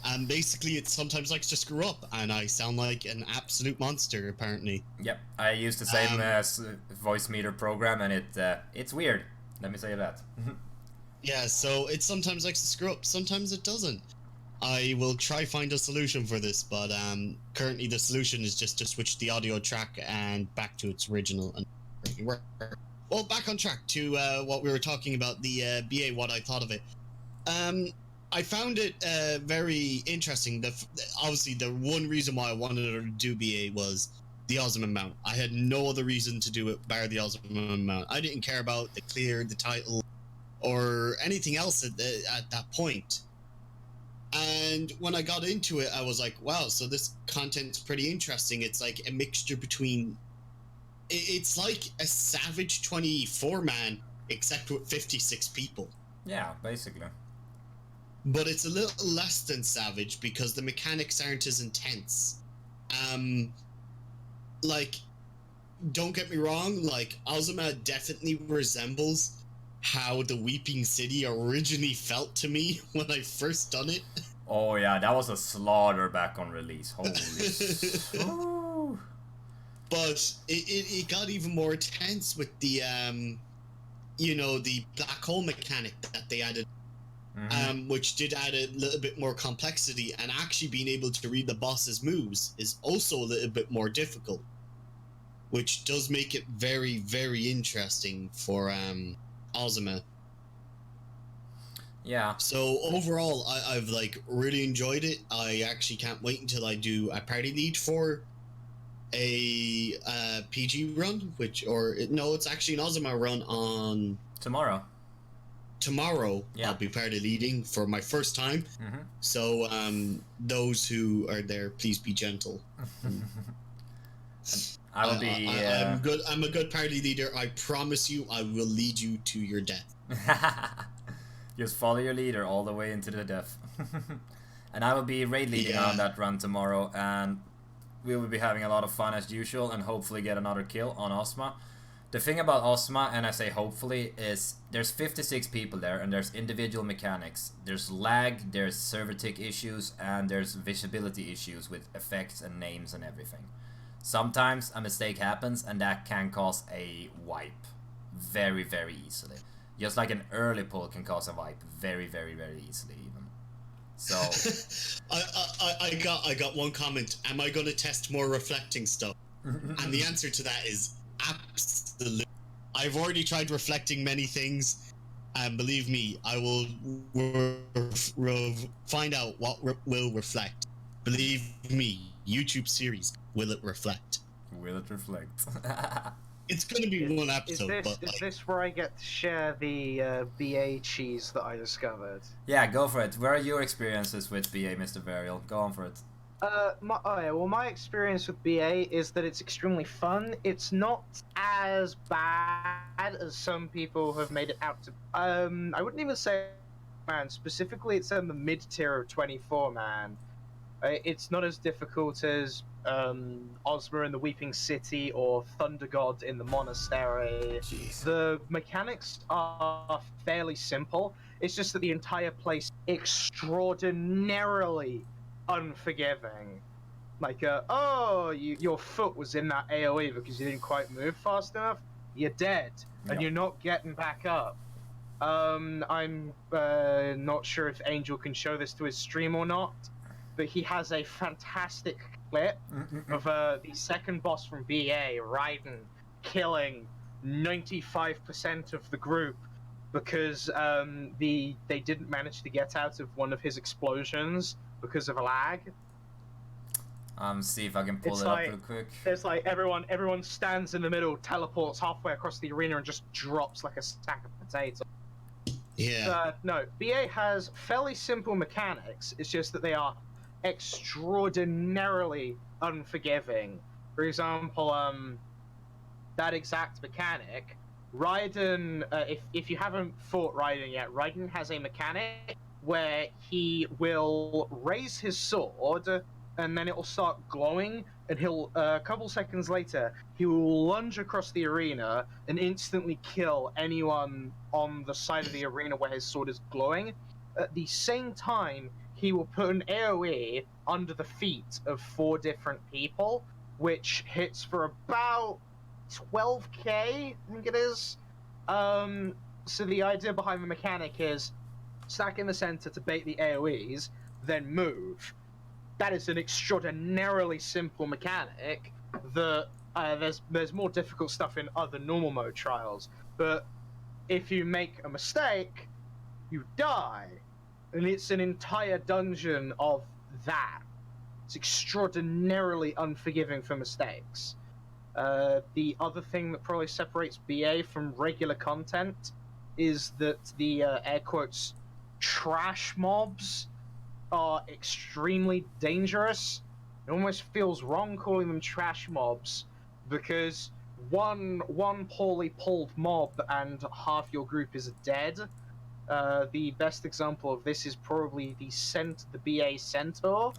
and basically it sometimes likes to screw up, and I sound like an absolute monster apparently. Yep, I used the same voice meter program, and it's weird. Let me say that. Yeah, so it sometimes likes to screw up, sometimes it doesn't. I will try find a solution for this, but currently the solution is just to switch the audio track and back to its original. Well, back on track to what we were talking about, the BA, what I thought of it. I found it very interesting. Obviously, the one reason why I wanted to do BA was the Osman mount. I had no other reason to do it bar the Osman mount. I didn't care about the clear, the title, or anything else at that point. And when I got into it, I was like, wow, so this content's pretty interesting. It's like a mixture between... It's like a Savage 24-man, except with 56 people. Yeah, basically. But it's a little less than Savage because the mechanics aren't as intense. Like, don't get me wrong, like, Ozma definitely resembles how the Weeping City originally felt to me when I first done it. Oh yeah, that was a slaughter back on release. Holy Ooh. But it got even more intense with the the black hole mechanic that they added, which did add a little bit more complexity, and actually being able to read the boss's moves is also a little bit more difficult, which does make it very, very interesting for Ozma. Yeah. So overall, I've like really enjoyed it. I actually can't wait until I do a party lead for a PG run, it's actually an Ozma run on Tomorrow. Yeah. I'll be party leading for my first time. So those who are there, please be gentle. I will be. I'm a good party leader. I promise you, I will lead you to your death. Just follow your leader all the way into the death. And I will be raid leading on that run tomorrow, and we will be having a lot of fun as usual, and hopefully get another kill on Ozma. The thing about Ozma, and I say hopefully, is there's 56 people there, and there's individual mechanics. There's lag, there's server tick issues, and there's visibility issues with effects and names and everything. Sometimes a mistake happens, and that can cause a wipe very, very easily. Just like an early pull can cause a wipe very, very, very easily even. So I got one comment. Am I going to test more reflecting stuff? And the answer to that is absolutely. I've already tried reflecting many things, and believe me, I will find out what will reflect. Believe me, YouTube series, will it reflect? Will it reflect? It's going to be one episode. Is this where I get to share the BA cheese that I discovered? Yeah, go for it. Where are your experiences with BA, Mr. Varial? Go on for it. My experience with BA is that it's extremely fun. It's not as bad as some people have made it out to. I wouldn't even say, man. Specifically, it's in the mid-tier of 24-man. It's not as difficult as Ozma in the Weeping City or Thunder God in the Monastery. Jeez. The mechanics are fairly simple. It's just that the entire place is extraordinarily unforgiving. Like, your foot was in that AoE because you didn't quite move fast enough. You're dead, and you're not getting back up. I'm not sure if Angel can show this to his stream or not, but he has a fantastic clip of the second boss from BA, Raiden, killing 95% of the group because they didn't manage to get out of one of his explosions because of a lag. See if I can pull it up real quick. It's like everyone stands in the middle, teleports halfway across the arena, and just drops like a sack of potatoes. Yeah. No, BA has fairly simple mechanics. It's just that they are extraordinarily unforgiving. For example, that exact mechanic, Raiden, if you haven't fought Raiden yet, Raiden has a mechanic where he will raise his sword and then it will start glowing, and he'll a couple seconds later he will lunge across the arena and instantly kill anyone on the side of the arena where his sword is glowing. At the same time, he will put an AoE under the feet of 4 different people, which hits for about 12k, I think it is. So the idea behind the mechanic is stack in the center to bait the AoEs, then move. That is an extraordinarily simple mechanic that there's more difficult stuff in other normal mode trials, but if you make a mistake, you die. And it's an entire dungeon of that. It's extraordinarily unforgiving for mistakes. The other thing that probably separates BA from regular content is that the air quotes trash mobs are extremely dangerous. It almost feels wrong calling them trash mobs, because one poorly pulled mob and half your group is dead. The best example of this is probably the BA Centaur,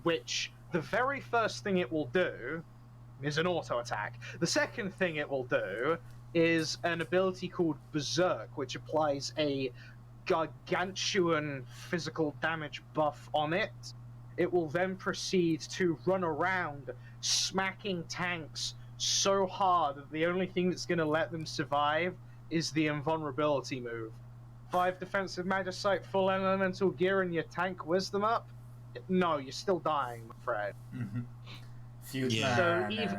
which the very first thing it will do is an auto attack. The second thing it will do is an ability called Berserk, which applies a gargantuan physical damage buff on it. It will then proceed to run around smacking tanks so hard that the only thing that's going to let them survive is the invulnerability move. 5 defensive Magicite, full elemental gear, and your tank wisdom up? No, you're still dying, my friend.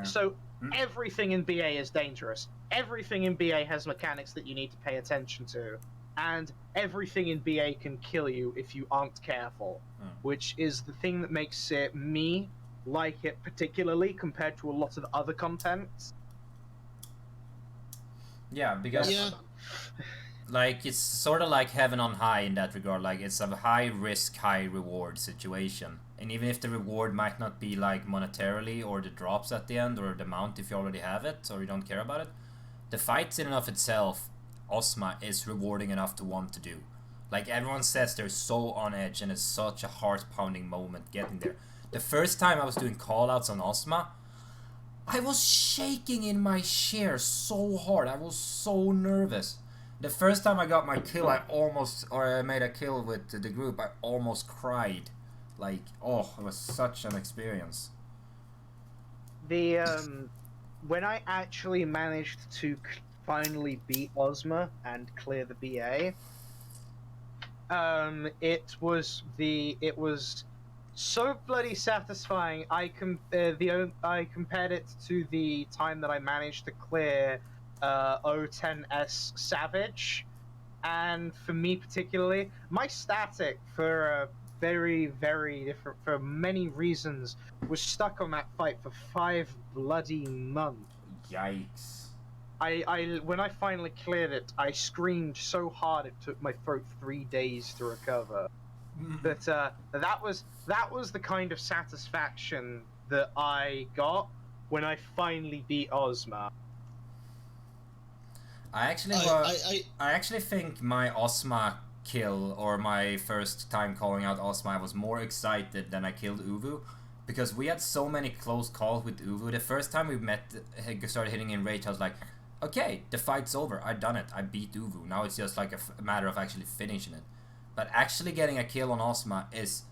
So everything in BA is dangerous. Everything in BA has mechanics that you need to pay attention to. And everything in BA can kill you if you aren't careful, which is the thing that makes me like it particularly compared to a lot of other contents. Yeah, because like it's sort of like heaven on high in that regard. Like it's a high risk, high reward situation. And even if the reward might not be like monetarily or the drops at the end or the amount if you already have it or you don't care about it, the fights in and of itself, Ozma is rewarding enough to want to do. Like everyone says, they're so on edge and it's such a heart-pounding moment getting there. The first time I was doing callouts on Ozma, I was shaking in my chair so hard. I was so nervous. The first time I got my kill, I made a kill with the group, I almost cried. Like, oh, it was such an experience. When I actually managed to finally beat Ozma and clear the BA, it was so bloody satisfying. I compared it to the time that I managed to clear O10S Savage, and for me particularly, my static for very, very different, for many reasons, was stuck on that fight for 5 bloody months. Yikes. When I finally cleared it, I screamed so hard it took my throat 3 days to recover. But that was the kind of satisfaction that I got when I finally beat Ozma. I actually think my Ozma kill, or my first time calling out Ozma, I was more excited than I killed Uvu, because we had so many close calls with Uvu. The first time we started hitting in rage, I was like, okay, the fight's over, I've done it, I beat Uvu, now it's just like a matter of actually finishing it. But actually getting a kill on Ozma is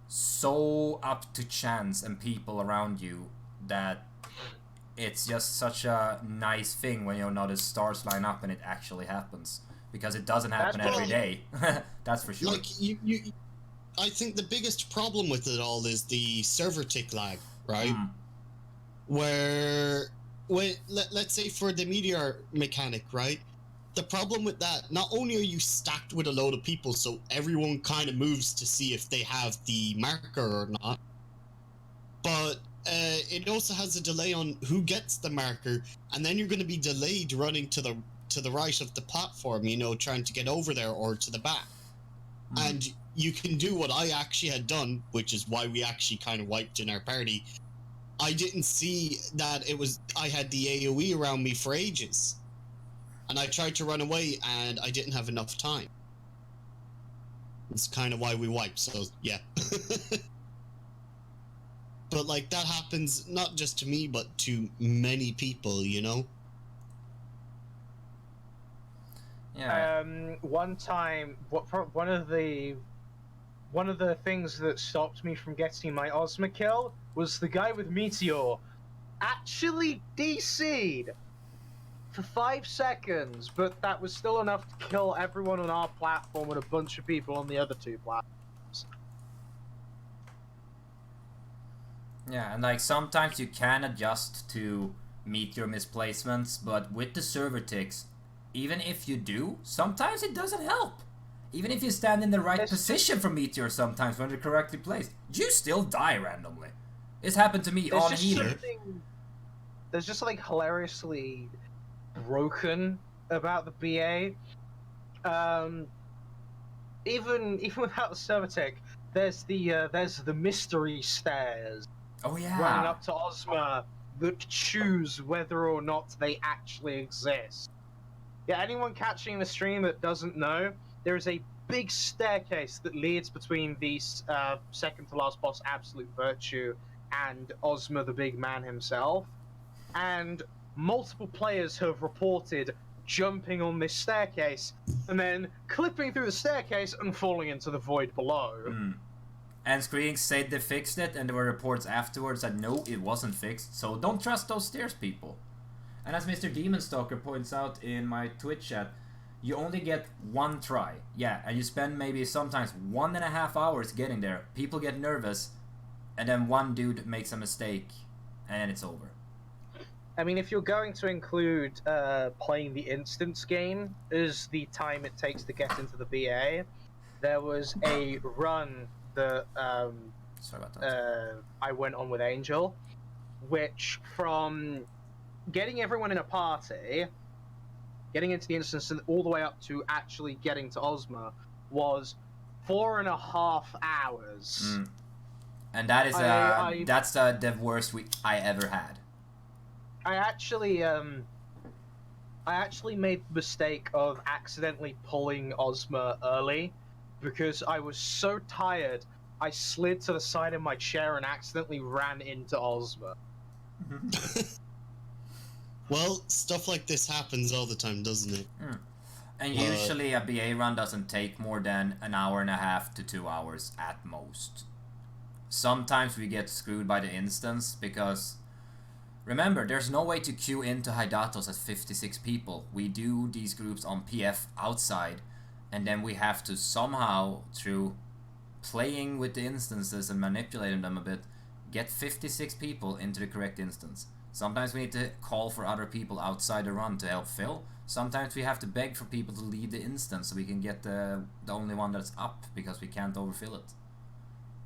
so up to chance and people around you that it's just such a nice thing when the stars line up and it actually happens. Because it doesn't happen every day. That's for sure. Like, I think the biggest problem with it all is the server tick lag, right? Where let's say for the meteor mechanic, right? The problem with that, not only are you stacked with a load of people, so everyone kind of moves to see if they have the marker or not, but it also has a delay on who gets the marker, and then you're going to be delayed running to the right of the platform, trying to get over there, or to the back. And you can do what I actually had done, which is why we actually kind of wiped in our party. I didn't see that I had the AoE around me for ages. And I tried to run away, and I didn't have enough time. It's kind of why we wiped, so yeah. But, like, that happens not just to me, but to many people, Yeah. One time, one of the things that stopped me from getting my Ozma kill was the guy with Meteor actually DC'd for 5 seconds, but that was still enough to kill everyone on our platform and a bunch of people on the other 2 platforms. Yeah, and like sometimes you can adjust to meteor misplacements, but with the server ticks, even if you do, sometimes it doesn't help. Even if you stand in the right position for meteor sometimes when they're correctly placed, you still die randomly. It's happened to me on healer. There's just something hilariously broken about the BA. even without the server tech, there's the mystery stairs Oh yeah. running up to Ozma that choose whether or not they actually exist. Yeah, anyone catching the stream that doesn't know, there is a big staircase that leads between the second to last boss, Absolute Virtue, and Ozma the Big Man himself. And multiple players have reported jumping on this staircase and then clipping through the staircase and falling into the void below. And Square Enix said they fixed it, and there were reports afterwards that no, it wasn't fixed. So don't trust those stairs, people. And as Mr. Demon Stalker points out in my Twitch chat, you only get one try. Yeah, and you spend maybe sometimes 1.5 hours getting there. People get nervous, and then one dude makes a mistake, and it's over. I mean, if you're going to include playing the instance game as the time it takes to get into the BA, there was a run that Sorry about that. I went on with Angel, which from getting everyone in a party, getting into the instance, and all the way up to actually getting to Ozma was 4.5 hours. And that is that's the worst week I ever had. I actually made the mistake of accidentally pulling Ozma early because I was so tired. I slid to the side of my chair and accidentally ran into Ozma. Well, stuff like this happens all the time, doesn't it? And usually a BA run doesn't take more than 1.5 to 2 hours at most. Sometimes we get screwed by the instance because, remember, there's no way to queue into Hydatos at 56 people. We do these groups on PF outside, and then we have to somehow, through playing with the instances and manipulating them a bit, get 56 people into the correct instance. Sometimes we need to call for other people outside the run to help fill. Sometimes we have to beg for people to leave the instance so we can get the only one that's up because we can't overfill it.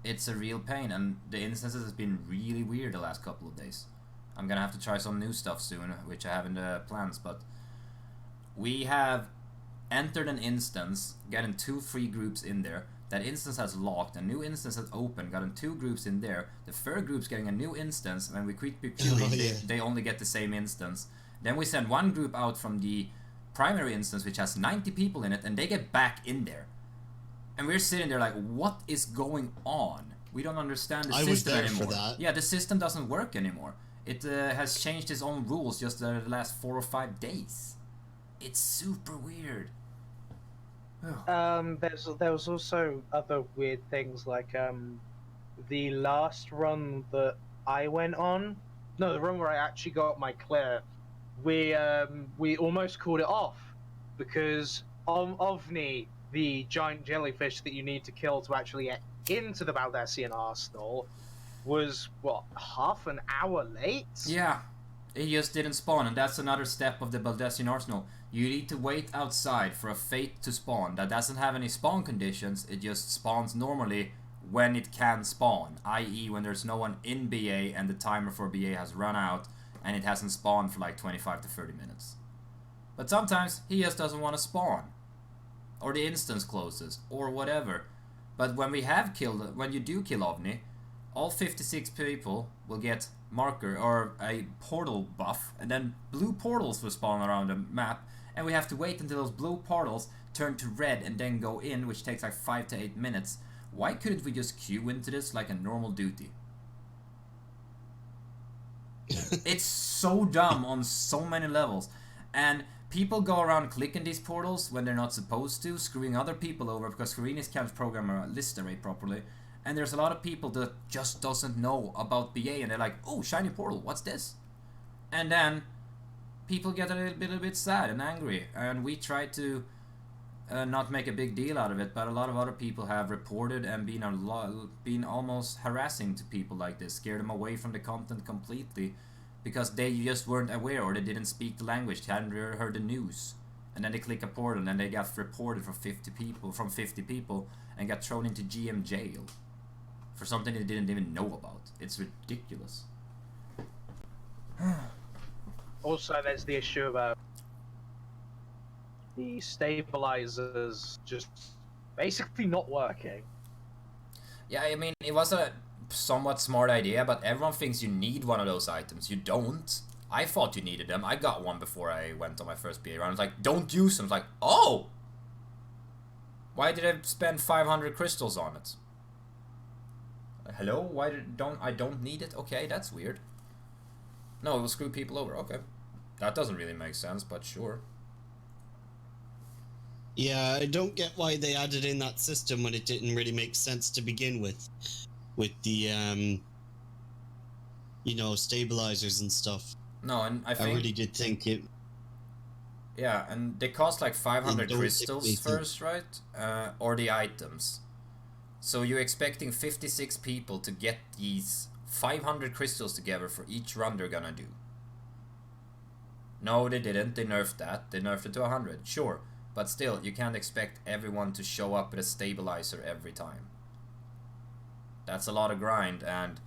It's a real pain, and the instances has been really weird the last couple of days. I'm gonna have to try some new stuff soon, which I have in the plans, but we have entered an instance, gotten 2 free groups in there. That instance has locked, a new instance has opened, gotten 2 groups in there. The third group's getting a new instance, and when we quit queuing, they only get the same instance. Then we send one group out from the primary instance, which has 90 people in it, and they get back in there. And we're sitting there like, what is going on? We don't understand the system anymore. For that. Yeah, the system doesn't work anymore. It has changed its own rules just the last 4 or 5 days. It's super weird. There was also other weird things like the last run that I went on. No, the run where I actually got my clear. We almost called it off because Ovni, the giant jellyfish that you need to kill to actually get into the Baldesion Arsenal, was what, half an hour late? Yeah, it just didn't spawn, and that's another step of the Baldesion Arsenal. You need to wait outside for a fate to spawn that doesn't have any spawn conditions. It just spawns normally when it can spawn, i.e. when there's no one in BA and the timer for BA has run out and it hasn't spawned for like 25 to 30 minutes. But sometimes he just doesn't want to spawn, or the instance closes, or whatever. But when we have killed, when you do kill Ovni, all 56 people will get marker or a portal buff, and then blue portals will spawn around the map, and we have to wait until those blue portals turn to red and then go in, which takes like 5 to 8 minutes. Why couldn't we just queue into this like a normal duty? It's so dumb on so many levels, and people go around clicking these portals when they're not supposed to, screwing other people over because Square Enix can't program a list array properly. And there's a lot of people that just doesn't know about BA, and they're like, oh, shiny portal, what's this? And then people get a little bit sad and angry, and we try to not make a big deal out of it, but a lot of other people have reported and been almost harassing to people like this, scare them away from the content completely, because they just weren't aware, or they didn't speak the language, they hadn't heard the news. And then they click a portal, and then they got reported from 50 people, and got thrown into GM jail for something they didn't even know about. It's ridiculous. Also, there's the issue about the stabilizers just basically not working. Yeah, I mean, it was a somewhat smart idea, but everyone thinks you need one of those items. You don't. I thought you needed them. I got one before I went on my first BA round. I was like, don't use them. I was like, oh! Why did I spend 500 crystals on it? Hello? Why don't I need it? Okay, that's weird. No, it will screw people over. Okay. That doesn't really make sense, but sure. Yeah, I don't get why they added in that system when it didn't really make sense to begin with the you know, stabilizers and stuff. No, and I think I really did think it. Yeah, and they cost like 500 don't crystals think- first, right? Or the items. So you're expecting 56 people to get these 500 crystals together for each run they're gonna do. No, they didn't. They nerfed that. They nerfed it to 100. Sure. But still, you can't expect everyone to show up with a stabilizer every time. That's a lot of grind, and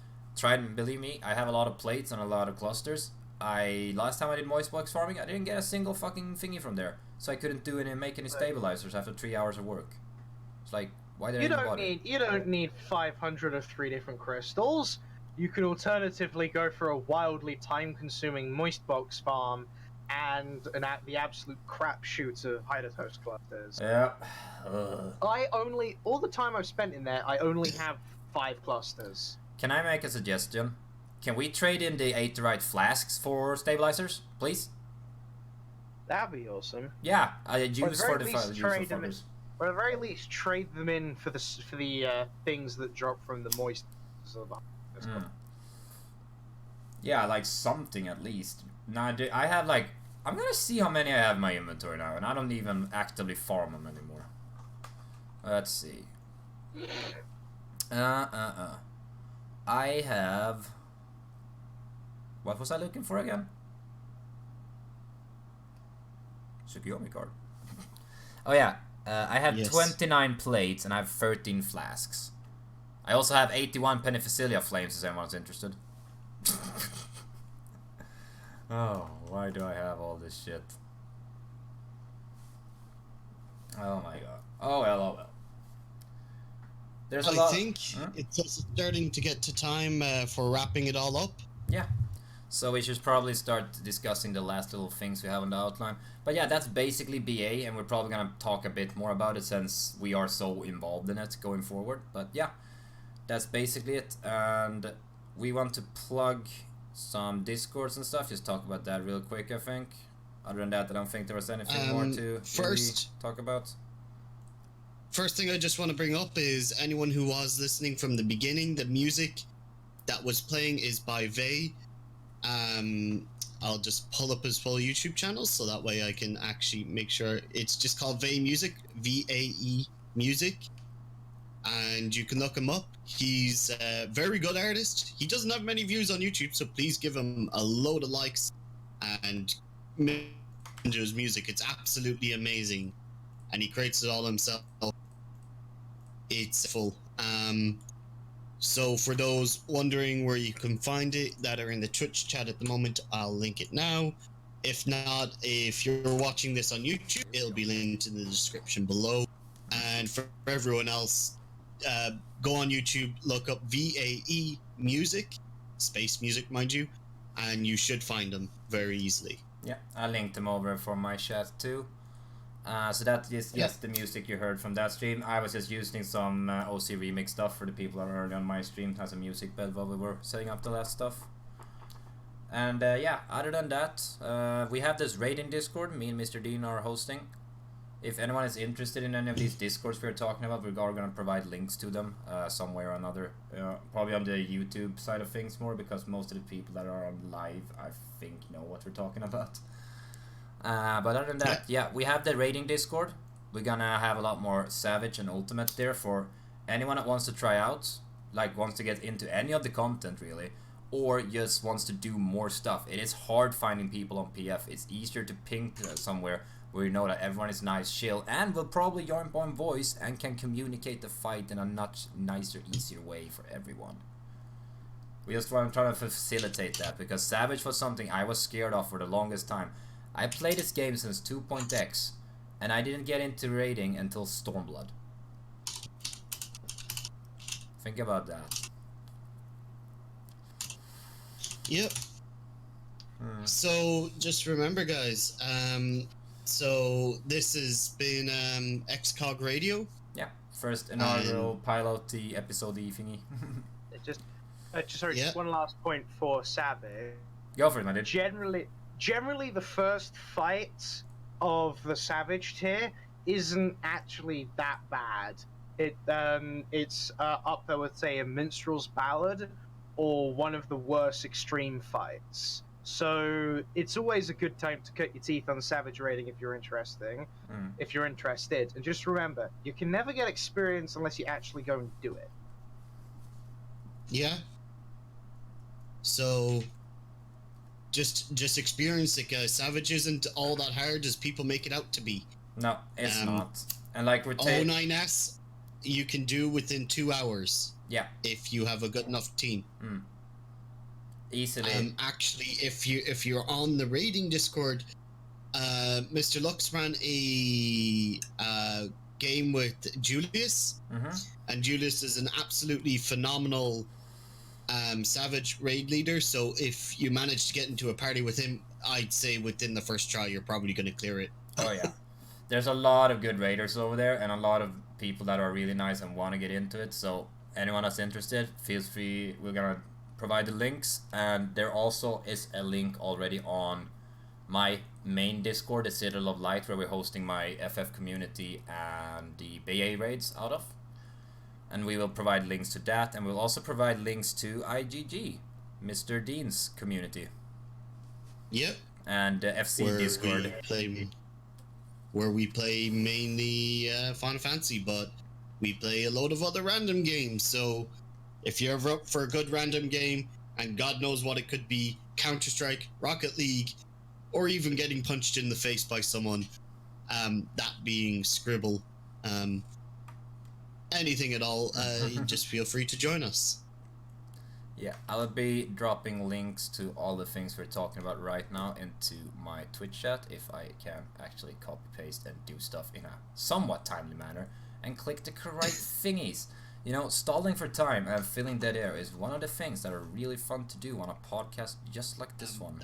believe me, I have a lot of plates and a lot of clusters. Last time I did moist box farming, I didn't get a single fucking thingy from there. So I couldn't make any stabilizers after 3 hours of work. It's like, why did I even bother? You don't need 500 of 3 different crystals. You could alternatively go for a wildly time-consuming moist box farm and the absolute crapshoot of Hydatos clusters. Yeah. All the time I've spent in there, I only have 5 clusters. Can I make a suggestion? Can we trade in the aetheryte flasks for stabilizers, please? That'd be awesome. Yeah, I use Or at for the the very least, trade them others. Or at the very least, trade them in for the things that drop from the moist. Yeah, like something at least. Now I have like, I'm gonna see how many I have in my inventory now, and I don't even actively farm them anymore. Let's see. I have. What was I looking for again? Tsukiyomi card. Oh yeah, I have Yes. 29 plates and I have 13 flasks. I also have 81 Pennificilia flames, if anyone's interested. Oh, why do I have all this shit? Oh my god. Oh well, oh well. There's a I lot. think it's also starting to get to time for wrapping it all up. Yeah. So we should probably start discussing the last little things we have on the outline. But yeah, that's basically BA, and we're probably gonna talk a bit more about it since we are so involved in it going forward. But yeah, that's basically it. And we want to plug some Discords and stuff. Just talk about that real quick, I think. Other than that, I don't think there was anything more to really talk about. First thing I just want to bring up is anyone who was listening from the beginning, the music that was playing is by Vey. I'll just pull up his full YouTube channel so that way I can actually make sure it's just called Vey Music, VAE Music, and you can look him up. He's a very good artist. He doesn't have many views on YouTube, so please give him a load of likes and into his music. It's absolutely amazing, and he creates it all himself. It's full. So for those wondering where you can find it that are in the Twitch chat at the moment, I'll link it now. If not, if you're watching this on YouTube, it'll be linked in the description below. And for everyone else, go on YouTube, look up VAE Music, space music, mind you, and you should find them very easily. Yeah, I linked them over for my chat too. So that is the music you heard from that stream. I was just using some OC remix stuff for the people that are early on my stream as a music bed while we were setting up the last stuff. And yeah, other than that, we have this raiding Discord. Me and Mr. Dean are hosting. If anyone is interested in any of these Discords we're talking about, we are going to provide links to them some way or another. Probably on the YouTube side of things more, because most of the people that are on live, I think, know what we're talking about. But other than that, yeah, we have the raiding Discord. We're gonna have a lot more Savage and Ultimate there for anyone that wants to try out, like wants to get into any of the content really, or just wants to do more stuff. It is hard finding people on PF. It's easier to ping somewhere where you know that everyone is nice, chill, and will probably join on voice and can communicate the fight in a much nicer, easier way for everyone. We just want to try to facilitate that, because Savage was something I was scared of for the longest time. I played this game since 2.x, and I didn't get into raiding until Stormblood. Think about that. Yep. So just remember, guys. So this has been ExCog Radio. Yeah, first inaugural pilot the episode thingy. Just one last point for Savage. Go for it, my dude. Generally, the first fight of the Savage tier isn't actually that bad. It's up there with, say, a Minstrel's Ballad or one of the worst extreme fights. So it's always a good time to cut your teeth on the Savage rating if you're interested. And just remember, you can never get experience unless you actually go and do it. Yeah. So just experience it, guys. Savage isn't all that hard as people make it out to be. No, it's not. And like we're 09S, you can do within 2 hours. Yeah. If you have a good enough team. Easily. Actually, if you're on the raiding Discord, Mr. Lux ran a game with Julius, and Julius is an absolutely phenomenal Savage raid leader. So if you manage to get into a party with him, I'd say within the first try, you're probably going to clear it. Oh yeah. There's a lot of good raiders over there, and a lot of people that are really nice and want to get into it. So anyone that's interested, feel free. We're gonna provide the links, and there also is a link already on my main Discord, the Citadel of Light, where we're hosting my FF community and the BA raids out of. And we will provide links to that, and we'll also provide links to IGG, Mr. Dean's community. Yep. And FC Discord. Where we play mainly Final Fantasy, but we play a load of other random games. So if you're ever up for a good random game, and God knows what it could be, Counter-Strike, Rocket League, or even getting punched in the face by someone, that being Scribble, anything at all, just feel free to join us. Yeah, I'll be dropping links to all the things we're talking about right now into my Twitch chat, if I can actually copy-paste and do stuff in a somewhat timely manner, and click the correct thingies. You know, stalling for time and filling dead air is one of the things that are really fun to do on a podcast just like this one.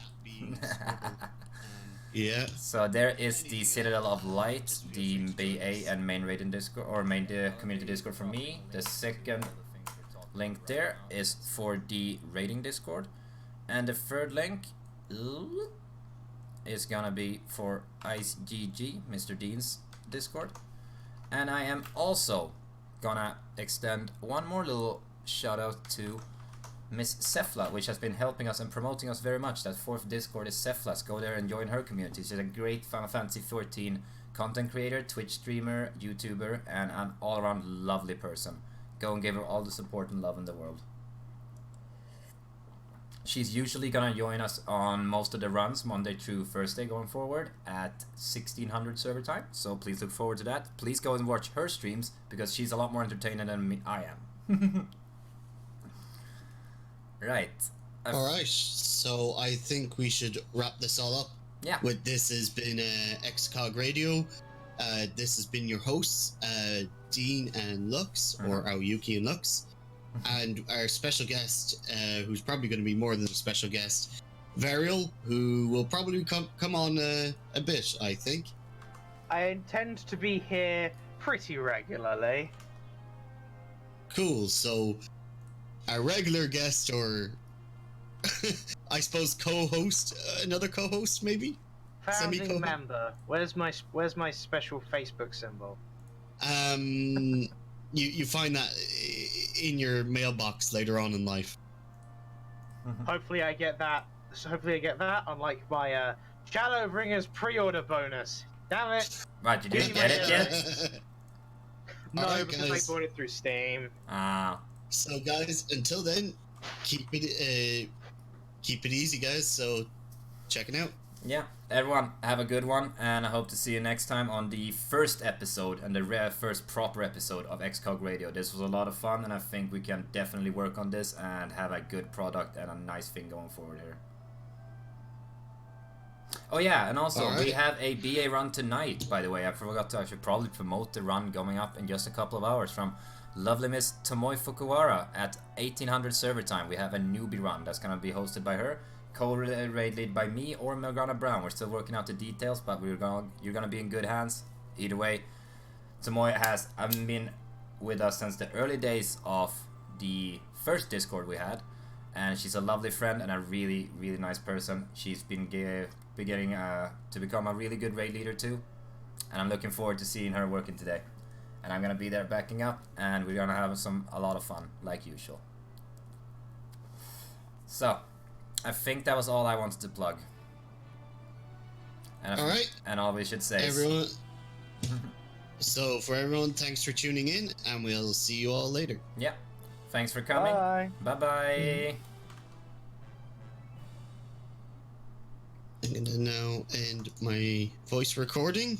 Yeah. So there is the Citadel of Light, the BA and main raiding Discord, or main community Discord for me. The second link there is for the raiding Discord, and the third link is gonna be for IceGG, Mr. Dean's Discord. And I am also gonna extend one more little shout out to Miss Sefla, which has been helping us and promoting us very much. That fourth Discord is Sefla's. Go there and join her community. She's a great Final Fantasy XIV content creator, Twitch streamer, YouTuber, and an all-around lovely person. Go and give her all the support and love in the world. She's usually gonna join us on most of the runs, Monday through Thursday going forward at 1600 server time. So please look forward to that. Please go and watch her streams, because she's a lot more entertaining than I am. Right. Alright, so I think we should wrap this all up. Yeah. With this has been ExCog Radio. This has been your hosts, Dean and Lux, or Aoyuki and Lux, and our special guest, who's probably going to be more than a special guest, Varial, who will probably come on a bit, I think. I intend to be here pretty regularly. Cool, so our regular guest, or I suppose co-host, another co-host maybe? Founding member. Where's my special Facebook symbol? You find that in your mailbox later on in life. Hopefully I get that. Hopefully I get that on like my Shadowbringers pre-order bonus. Damn it! Right, you didn't get it yet? No, Alright, because guys. I bought it through Steam. Ah. So guys, until then, keep it easy, guys. So check it out. Yeah, everyone, have a good one, and I hope to see you next time on the first episode and the first proper episode of ExCog Radio. This was a lot of fun, and I think we can definitely work on this and have a good product and a nice thing going forward here. Oh yeah, and also we have a BA run tonight, by the way. I forgot to actually probably promote the run coming up in just a couple of hours from lovely Miss Tomoe Fukuwara at 1800 server time. We have a newbie run that's gonna be hosted by her, co-raid lead by me or Morgana Brown. We're still working out the details, but you're gonna be in good hands. Either way, Tomoe has been with us since the early days of the first Discord we had, and she's a lovely friend and a really, really nice person. She's been beginning to become a really good raid leader too, and I'm looking forward to seeing her working today. And I'm gonna be there backing up, and we're gonna have a lot of fun like usual. So, I think that was all I wanted to plug. And Alright. And all we should say Everyone. So, for everyone, thanks for tuning in, and we'll see you all later. Yeah. Thanks for coming. Bye. Bye-bye. I'm gonna now end my voice recording.